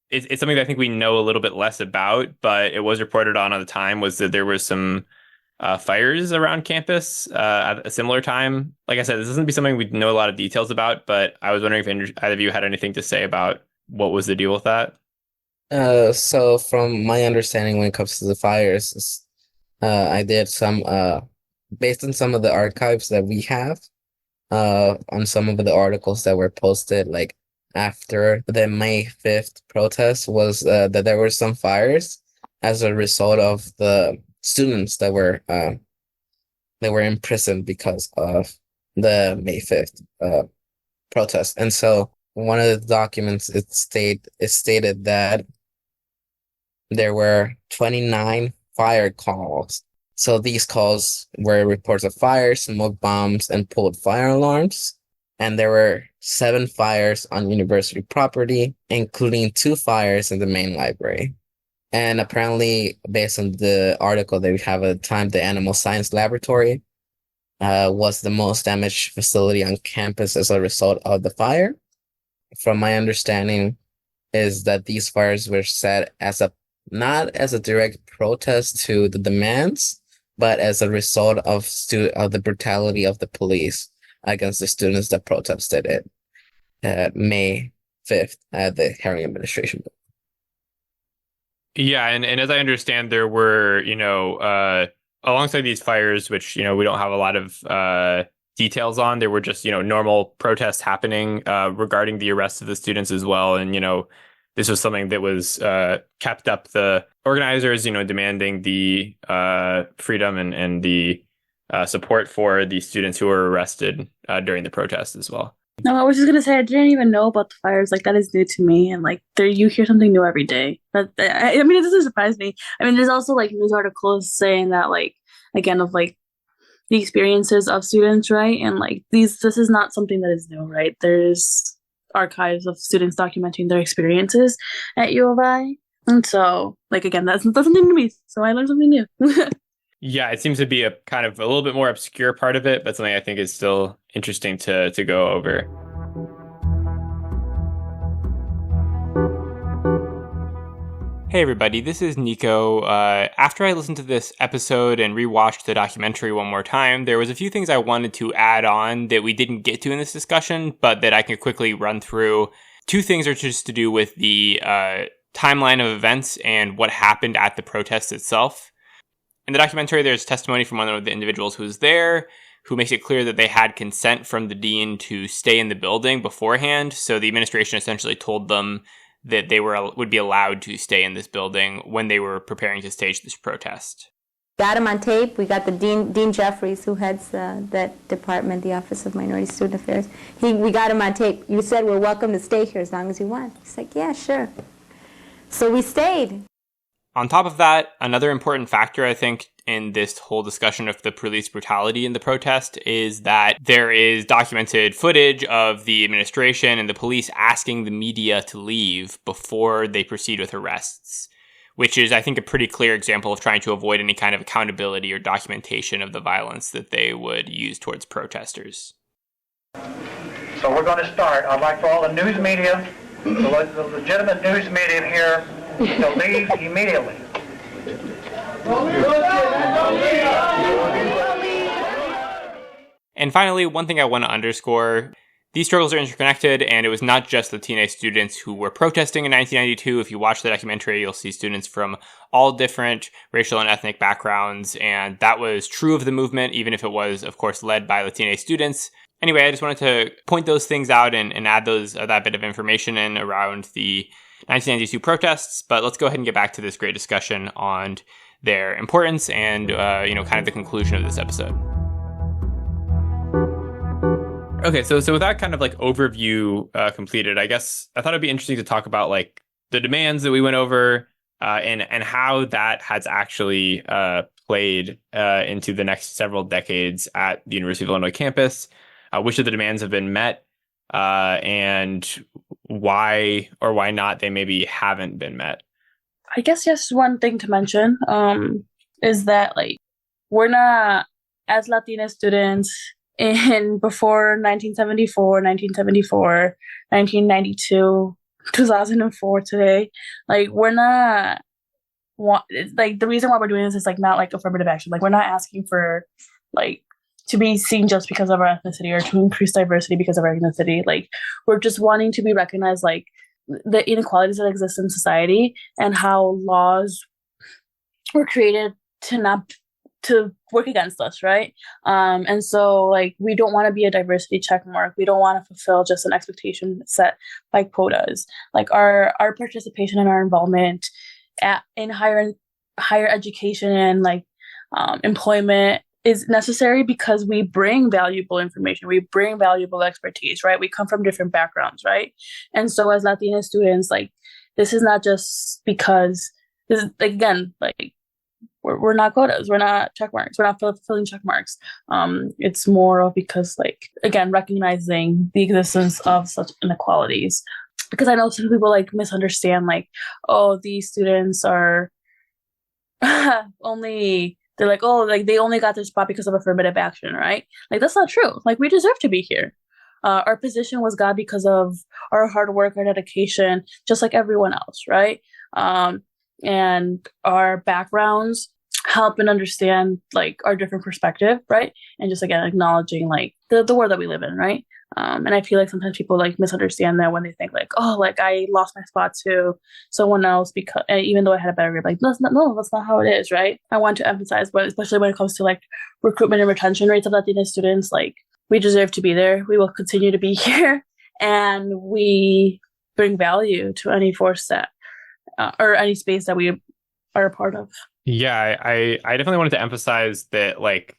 It's something that I think we know a little bit less about, but it was reported on at the time, was that there was some fires around campus at a similar time. Like I said, this doesn't be something we know a lot of details about, but I was wondering if either of you had anything to say about what was the deal with that. So from my understanding, when it comes to the fires, I did some based on some of the archives that we have, on some of the articles that were posted, like after the May 5th protest, was that there were some fires as a result of the students that were imprisoned because of the May 5th protest. And so one of the documents, it stated that there were 29 fire calls. So these calls were reports of fires, smoke bombs, and pulled fire alarms. And there were 7 fires on university property, including 2 fires in the main library. And apparently, based on the article that we have at the time, the Animal Science Laboratory was the most damaged facility on campus as a result of the fire. From my understanding, is that these fires were set as a not as a direct protest to the demands, but as a result of the brutality of the police against the students that protested it May 5th at the Herring administration. Yeah, and as I understand, there were, alongside these fires, which, we don't have a lot of details on, there were just, normal protests happening regarding the arrest of the students as well. And, this was something that was kept up. The organizers, demanding the freedom and the support for the students who were arrested during the protest as well. No, I was just gonna say I didn't even know about the fires. Like that is new to me, and like there you hear something new every day. I mean, it doesn't surprise me. I mean, there's also like news articles saying that like again of like the experiences of students, right? And like this is not something that is new, right? There's archives of students documenting their experiences at U of I, and so like again, that's something to me. So I learned something new. Yeah, it seems to be a kind of a little bit more obscure part of it, but something I think is still interesting to go over. Hey everybody, this is Nico. After I listened to this episode and rewatched the documentary one more time, there was a few things I wanted to add on that we didn't get to in this discussion, but that I can quickly run through. Two things are just to do with the timeline of events and what happened at the protest itself. In the documentary, there's testimony from one of the individuals who was there, who makes it clear that they had consent from the dean to stay in the building beforehand. So the administration essentially told them that they would be allowed to stay in this building when they were preparing to stage this protest. Got him on tape. We got the Dean Jeffries, who heads that department, the Office of Minority Student Affairs. We got him on tape. You said we're welcome to stay here as long as you want. He's like, yeah, sure. So we stayed. On top of that, another important factor, I think, in this whole discussion of the police brutality in the protest is that there is documented footage of the administration and the police asking the media to leave before they proceed with arrests, which is, I think, a pretty clear example of trying to avoid any kind of accountability or documentation of the violence that they would use towards protesters. So we're going to start. I'd like for all the news media, the legitimate news media here, to leave immediately. And finally, one thing I want to underscore, these struggles are interconnected, and it was not just the teenage students who were protesting in 1992. If you watch the documentary, you'll see students from all different racial and ethnic backgrounds, and that was true of the movement, even if it was, of course, led by Latine students. Anyway, I just wanted to point those things out and add that bit of information in around the 1992 protests, but let's go ahead and get back to this great discussion on their importance and, kind of the conclusion of this episode. Okay, so with that kind of like overview completed, I guess I thought it'd be interesting to talk about like the demands that we went over and how that has actually played into the next several decades at the University of Illinois campus. Which of the demands have been met and why or why not they maybe haven't been met. I guess just one thing to mention is that like we're not, as Latina students in before 1974, 1992, 2004 today, like we're not like the reason why we're doing this is like not like affirmative action. Like we're not asking for like to be seen just because of our ethnicity or to increase diversity because of our ethnicity. Like we're just wanting to be recognized like the inequalities that exist in society and how laws were created to work against us, right? And so like we don't want to be a diversity check mark. We don't want to fulfill just an expectation set by quotas. Like our participation and our involvement in higher education and like employment is necessary because we bring valuable information. We bring valuable expertise, right? We come from different backgrounds, right? And so as Latina students, like this is not just because this is like, again, like we're not quotas, we're not check marks, we're not filling check marks. It's more of because like, again, recognizing the existence of such inequalities. Because I know some people like misunderstand like, oh, these students are they're like, oh, like they only got their spot because of affirmative action, right? Like that's not true. Like we deserve to be here. Our position was got because of our hard work, our dedication, just like everyone else, right? and our backgrounds help and understand like our different perspective, right? And just again acknowledging like the world that we live in, right? And I feel like sometimes people like misunderstand that when they think like, oh, like I lost my spot to someone else because even though I had a better grade, like that's not how it is, right? I want to emphasize, but especially when it comes to like recruitment and retention rates of Latina students, like we deserve to be there. We will continue to be here, and we bring value to any force that or any space that we are a part of. Yeah, I definitely wanted to emphasize that like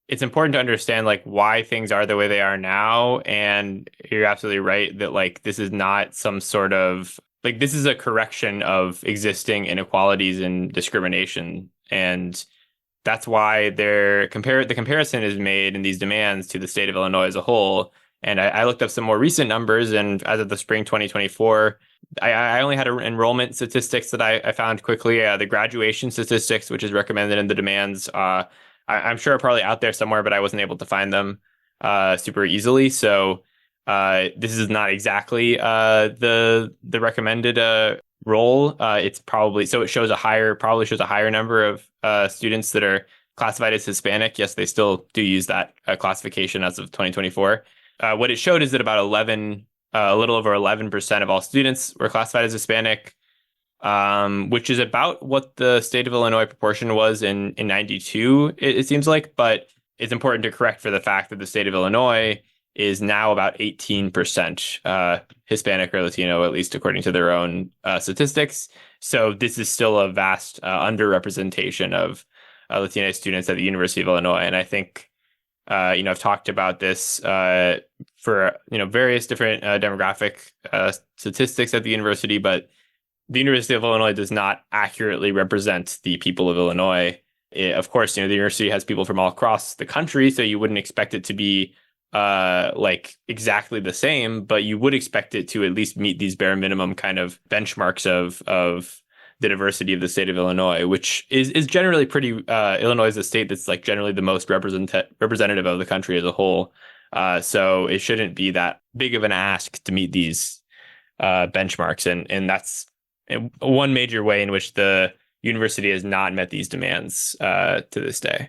it's important to understand like why things are the way they are now. And you're absolutely right that like this is not some sort of like this is a correction of existing inequalities and discrimination. And that's why the comparison is made in these demands to the state of Illinois as a whole. And I looked up some more recent numbers, and as of the spring 2024, I only had enrollment statistics that I found quickly. The graduation statistics, which is recommended in the demands, I'm sure are probably out there somewhere, but I wasn't able to find them super easily. So this is not exactly the recommended role. It's probably so it shows probably shows a higher number of students that are classified as Hispanic. Yes, they still do use that classification as of 2024. What it showed is that about a little over 11% of all students were classified as Hispanic, which is about what the state of Illinois proportion was in 92, it seems like. But it's important to correct for the fact that the state of Illinois is now about 18% Hispanic or Latino, at least according to their own statistics. So this is still a vast underrepresentation of Latino students at the University of Illinois. And I think I've talked about this for various different demographic statistics at the university, but the University of Illinois does not accurately represent the people of Illinois. Of course, the university has people from all across the country, so you wouldn't expect it to be like exactly the same, but you would expect it to at least meet these bare minimum kind of benchmarks of the diversity of the state of Illinois, which is generally pretty. Illinois is a state that's like generally the most representative of the country as a whole. So it shouldn't be that big of an ask to meet these benchmarks, and that's one major way in which the university has not met these demands to this day.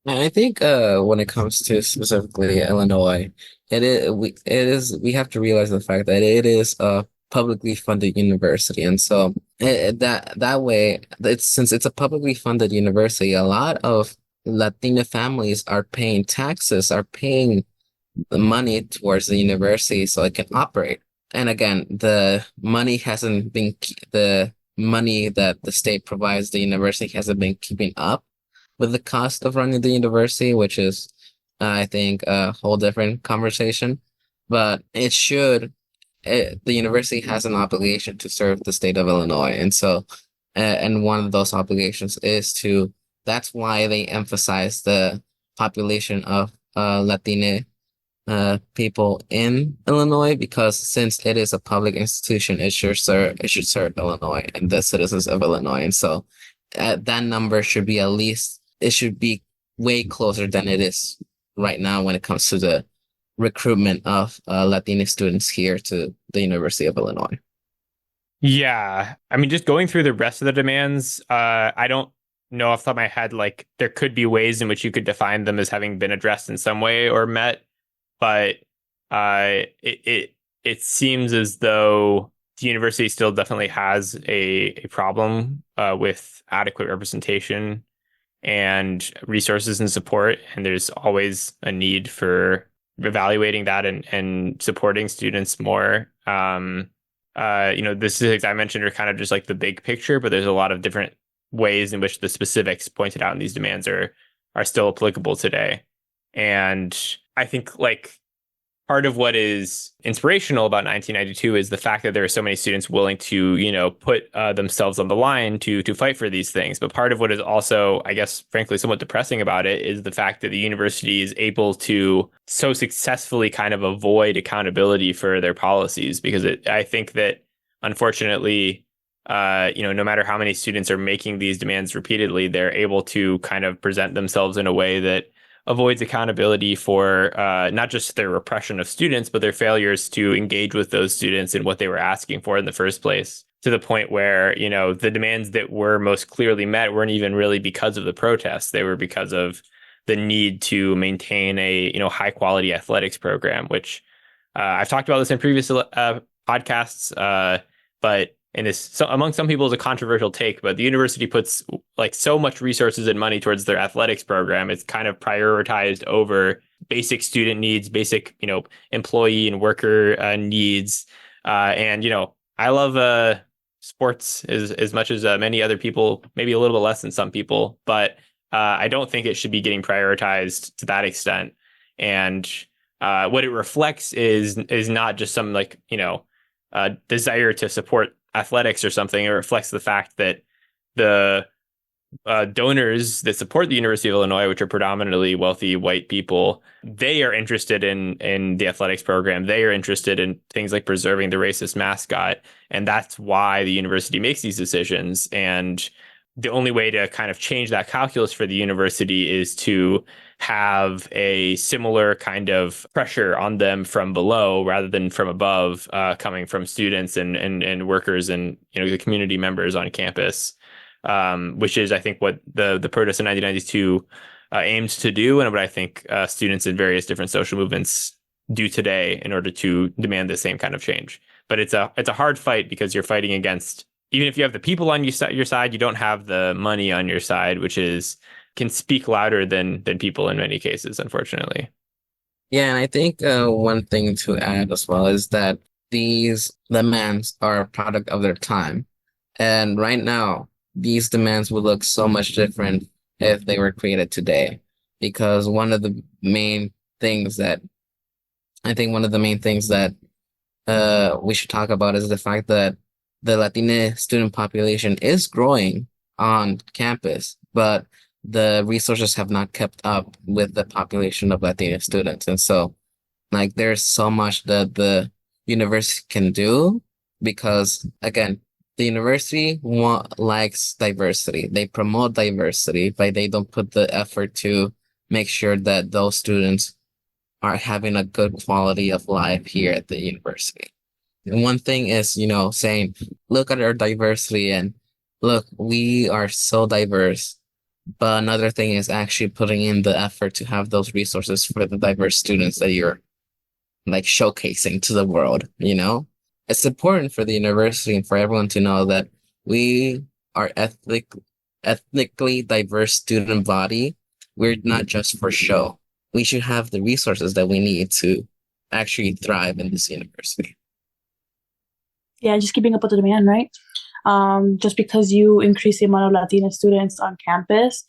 And I think when it comes to specifically Illinois, we have to realize the fact that it is a publicly funded university, and so that way, since it's a publicly funded university, a lot of Latina families are paying taxes, are paying the money towards the university so it can operate. And again, the money that the state provides the university hasn't been keeping up with the cost of running the university, which is, I think, a whole different conversation. But the university has an obligation to serve the state of Illinois. And so, and one of those obligations that's why they emphasize the population of Latina people in Illinois, because since it is a public institution, it should serve Illinois and the citizens of Illinois. And so that number should be it should be way closer than it is right now when it comes to the recruitment of Latina students here to the University of Illinois. Yeah. I mean, just going through the rest of the demands, I don't know off the top of my head, like there could be ways in which you could define them as having been addressed in some way or met, but it seems as though the university still definitely has a problem with adequate representation and resources and support, and there's always a need for evaluating that and supporting students more. This is, I mentioned, are kind of just like the big picture, but there's a lot of different ways in which the specifics pointed out in these demands are still applicable today. And I think like part of what is inspirational about 1992 is the fact that there are so many students willing to, put themselves on the line to fight for these things. But part of what is also, I guess, frankly, somewhat depressing about it is the fact that the university is able to so successfully kind of avoid accountability for their policies, because I think that, unfortunately, no matter how many students are making these demands repeatedly, they're able to kind of present themselves in a way that avoids accountability for not just their repression of students, but their failures to engage with those students in what they were asking for in the first place. to the point where, the demands that were most clearly met weren't even really because of the protests. They were because of the need to maintain a, high quality athletics program, which I've talked about this in previous podcasts, but among some people is a controversial take, but the university puts like so much resources and money towards their athletics program. It's kind of prioritized over basic student needs, basic, employee and worker needs. And, I love sports as much as many other people, maybe a little bit less than some people, but I don't think it should be getting prioritized to that extent. And what it reflects is not just some desire to support athletics or something. It reflects the fact that the donors that support the University of Illinois, which are predominantly wealthy white people, they are interested in the athletics program. They are interested in things like preserving the racist mascot. And that's why the university makes these decisions. And the only way to kind of change that calculus for the university is to have a similar kind of pressure on them from below rather than from above, coming from students and workers and the community members on campus, which is, I think, what the protest in 1992 aimed to do, and what I think students in various different social movements do today in order to demand the same kind of change. But it's a hard fight because you're fighting against, even if you have the people on your side, you don't have the money on your side, which can speak louder than people in many cases, unfortunately. Yeah, and I think one thing to add as well is that these demands are a product of their time. And right now, these demands would look so much different if they were created today. Because one of the main things that we should talk about is the fact that the Latine student population is growing on campus, but the resources have not kept up with the population of Latino students. And so, there's so much that the university can do because, again, the university likes diversity. They promote diversity, but they don't put the effort to make sure that those students are having a good quality of life here at the university. And one thing is, saying, look at our diversity and look, we are so diverse. But another thing is actually putting in the effort to have those resources for the diverse students that you're showcasing to the world, It's important for the university and for everyone to know that we are ethnically diverse student body. We're not just for show. We should have the resources that we need to actually thrive in this university. Yeah, just keeping up with the demand, right? Just because you increase the amount of Latina students on campus,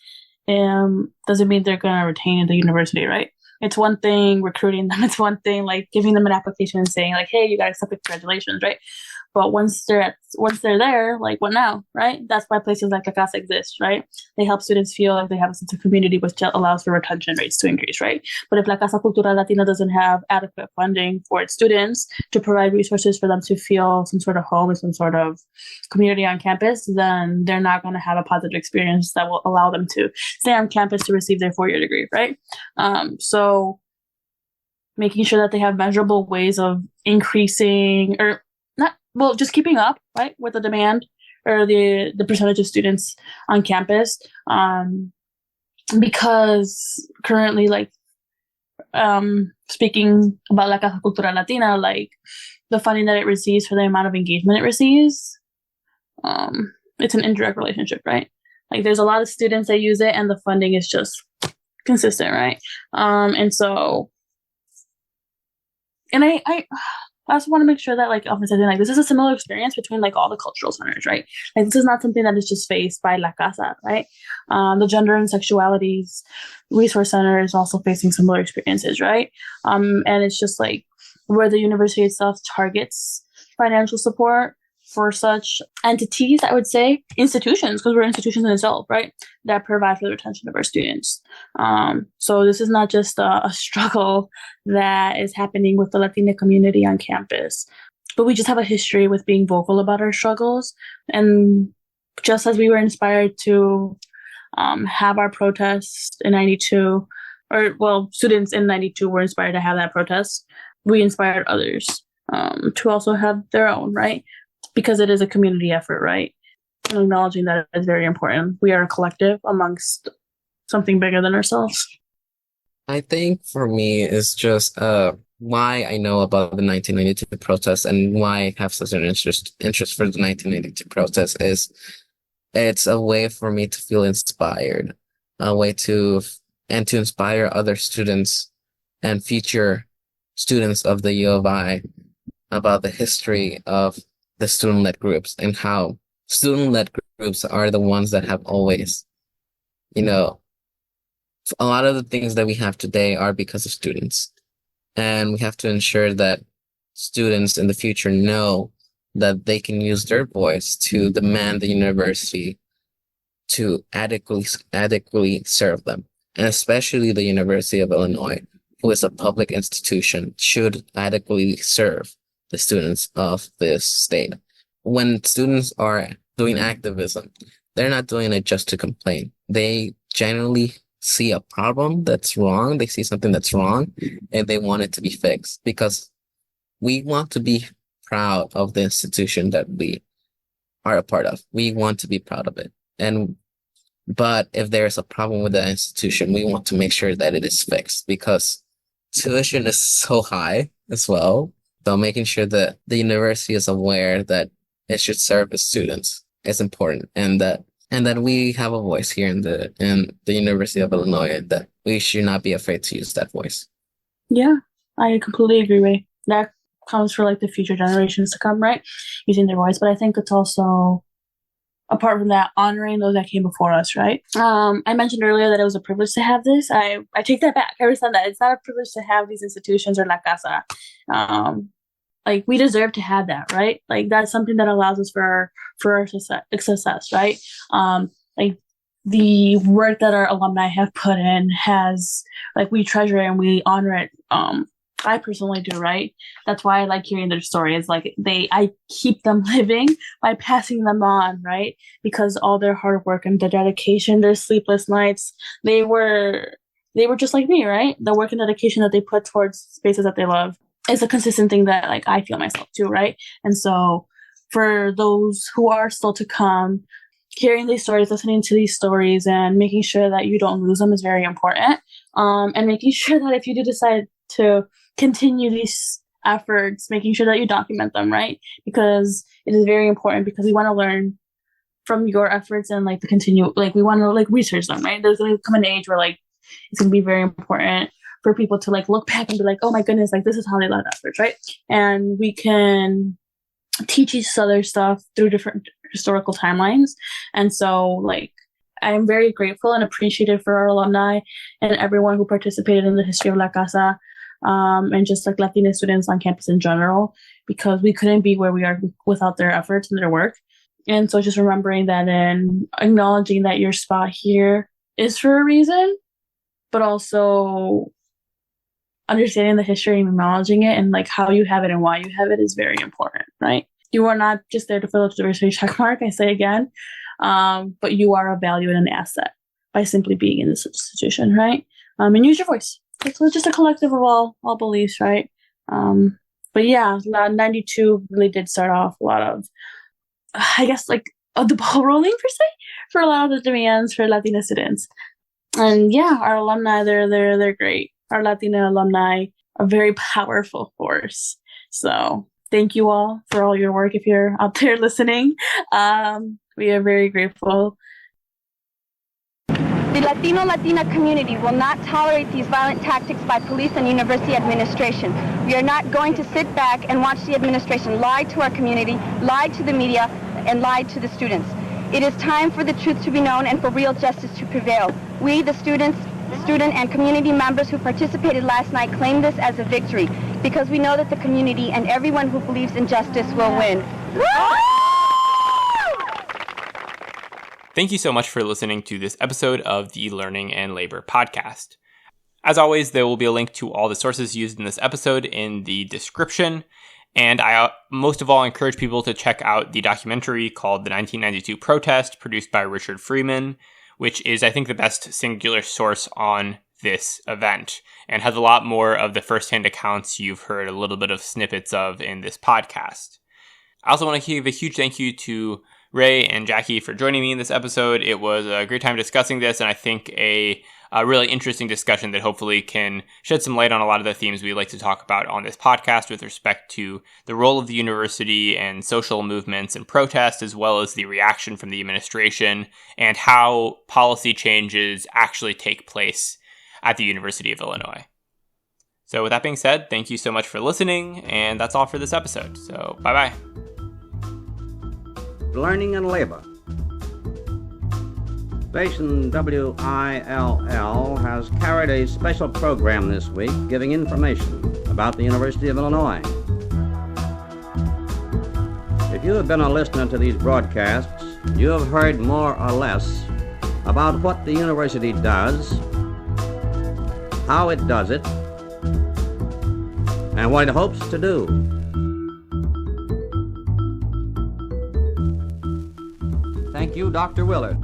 doesn't mean they're going to retain at the university, right? It's one thing recruiting them. It's one thing giving them an application and saying hey, you got accepted, congratulations, right? But once they're there, what now, right? That's why places like La Casa exist, right? They help students feel like they have a sense of community, which allows for retention rates to increase, right? But if La Casa Cultural Latina doesn't have adequate funding for its students to provide resources for them to feel some sort of home and some sort of community on campus, then they're not going to have a positive experience that will allow them to stay on campus to receive their 4-year degree, right? So making sure that they have measurable ways of increasing just keeping up, right, with the demand or the percentage of students on campus. Because currently, speaking about La Casa Cultural Latina, the funding that it receives for the amount of engagement it receives, it's an indirect relationship, right? There's a lot of students that use it and the funding is just consistent, right? And so, and I also want to make sure that this is a similar experience between all the cultural centers, right? This is not something that is just faced by La Casa, right? The Gender and Sexualities Resource Center is also facing similar experiences, right? And it's just where the university itself targets financial support for such entities, I would say, institutions, because we're institutions in itself, right, that provide for the retention of our students. So this is not just a struggle that is happening with the Latina community on campus, but we just have a history with being vocal about our struggles. And just as we were inspired to have our protest in 92, students in 92 were inspired to have that protest, we inspired others to also have their own, right? because it is a community effort, right? And acknowledging that is very important. We are a collective amongst something bigger than ourselves. I think for me it's just why I know about the 1992 protest and why I have such an interest for the 1992 protest is it's a way for me to feel inspired, a way to inspire other students and future students of the U of I about the history of the student-led groups and how student-led groups are the ones that have always, you know, a lot of the things that we have today are because of students. And we have to ensure that students in the future know that they can use their voice to demand the university to adequately serve them. And especially the University of Illinois, who is a public institution, should adequately serve the students of this state. When students are doing activism, they're not doing it just to complain. They generally see a problem that's wrong. They see something that's wrong and they want it to be fixed because we want to be proud of the institution that we are a part of. We want to be proud of it. But if there's a problem with the institution, we want to make sure that it is fixed because tuition is so high as well. So making sure that the university is aware that it should serve its students is important, and that we have a voice here in the University of Illinois, and that we should not be afraid to use that voice. Yeah, I completely agree with that. Comes for like the future generations to come, right? Using their voice, but I think it's also, apart from that, honoring those that came before us, right? I mentioned earlier that it was a privilege to have this. I take that back. I understand that it's not a privilege to have these institutions or La Casa. Like we deserve to have that, right? Like that's something that allows us for our success, right? Like the work that our alumni have put in has, like, we treasure it and we honor it. I personally do, right? That's why I like hearing their stories. Like I keep them living by passing them on, right? Because all their hard work and the dedication, their sleepless nights, they were just like me, right? The work and dedication that they put towards spaces that they love is a consistent thing that like I feel myself too, right? And so for those who are still to come, hearing these stories, listening to these stories, and making sure that you don't lose them is very important. And making sure that if you do decide to continue these efforts, making sure that you document them, right? Because it is very important, because we want to learn from your efforts and like we want to like research them, right? There's going to come an age where like it's going to be very important for people to like look back and be like, oh my goodness, like this is how they led efforts, right? And we can teach each other stuff through different historical timelines. And so like I'm very grateful and appreciative for our alumni and everyone who participated in the history of La Casa, and just like Latina students on campus in general, because we couldn't be where we are without their efforts and their work. And so just remembering that and acknowledging that your spot here is for a reason, but also understanding the history and acknowledging it and like how you have it and why you have it is very important, right? You are not just there to fill up the diversity checkmark, I say again, but you are a value and an asset by simply being in this institution, right? And use your voice. It's just a collective of all beliefs, right? But yeah, 92 really did start off a lot of, I guess, like the ball rolling per se for a lot of the demands for Latina students. And yeah, our alumni, they're great. Our Latina alumni, a very powerful force. So thank you all for all your work. If you're out there listening, we are very grateful. The Latina community will not tolerate these violent tactics by police and university administration. We are not going to sit back and watch the administration lie to our community, lie to the media, and lie to the students. It is time for the truth to be known and for real justice to prevail. We, the student and community members who participated last night, claim this as a victory, because we know that the community and everyone who believes in justice will win. Thank you so much for listening to this episode of the Learning and Labor podcast. As always, there will be a link to all the sources used in this episode in the description. And I most of all encourage people to check out the documentary called The 1992 Protest, produced by Richard Freeman, which is, I think, the best singular source on this event and has a lot more of the firsthand accounts you've heard a little bit of snippets of in this podcast. I also want to give a huge thank you to Ray and Jackie for joining me in this episode. It was a great time discussing this, and I think a really interesting discussion that hopefully can shed some light on a lot of the themes we like to talk about on this podcast with respect to the role of the university and social movements and protest, as well as the reaction from the administration and how policy changes actually take place at the University of Illinois. So with that being said, thank you so much for listening, and that's all for this episode. So bye-bye. Learning and labor. Station WILL has carried a special program this week giving information about the University of Illinois. If you have been a listener to these broadcasts, you have heard more or less about what the university does, how it does it, and what it hopes to do. Thank you, Dr. Willard.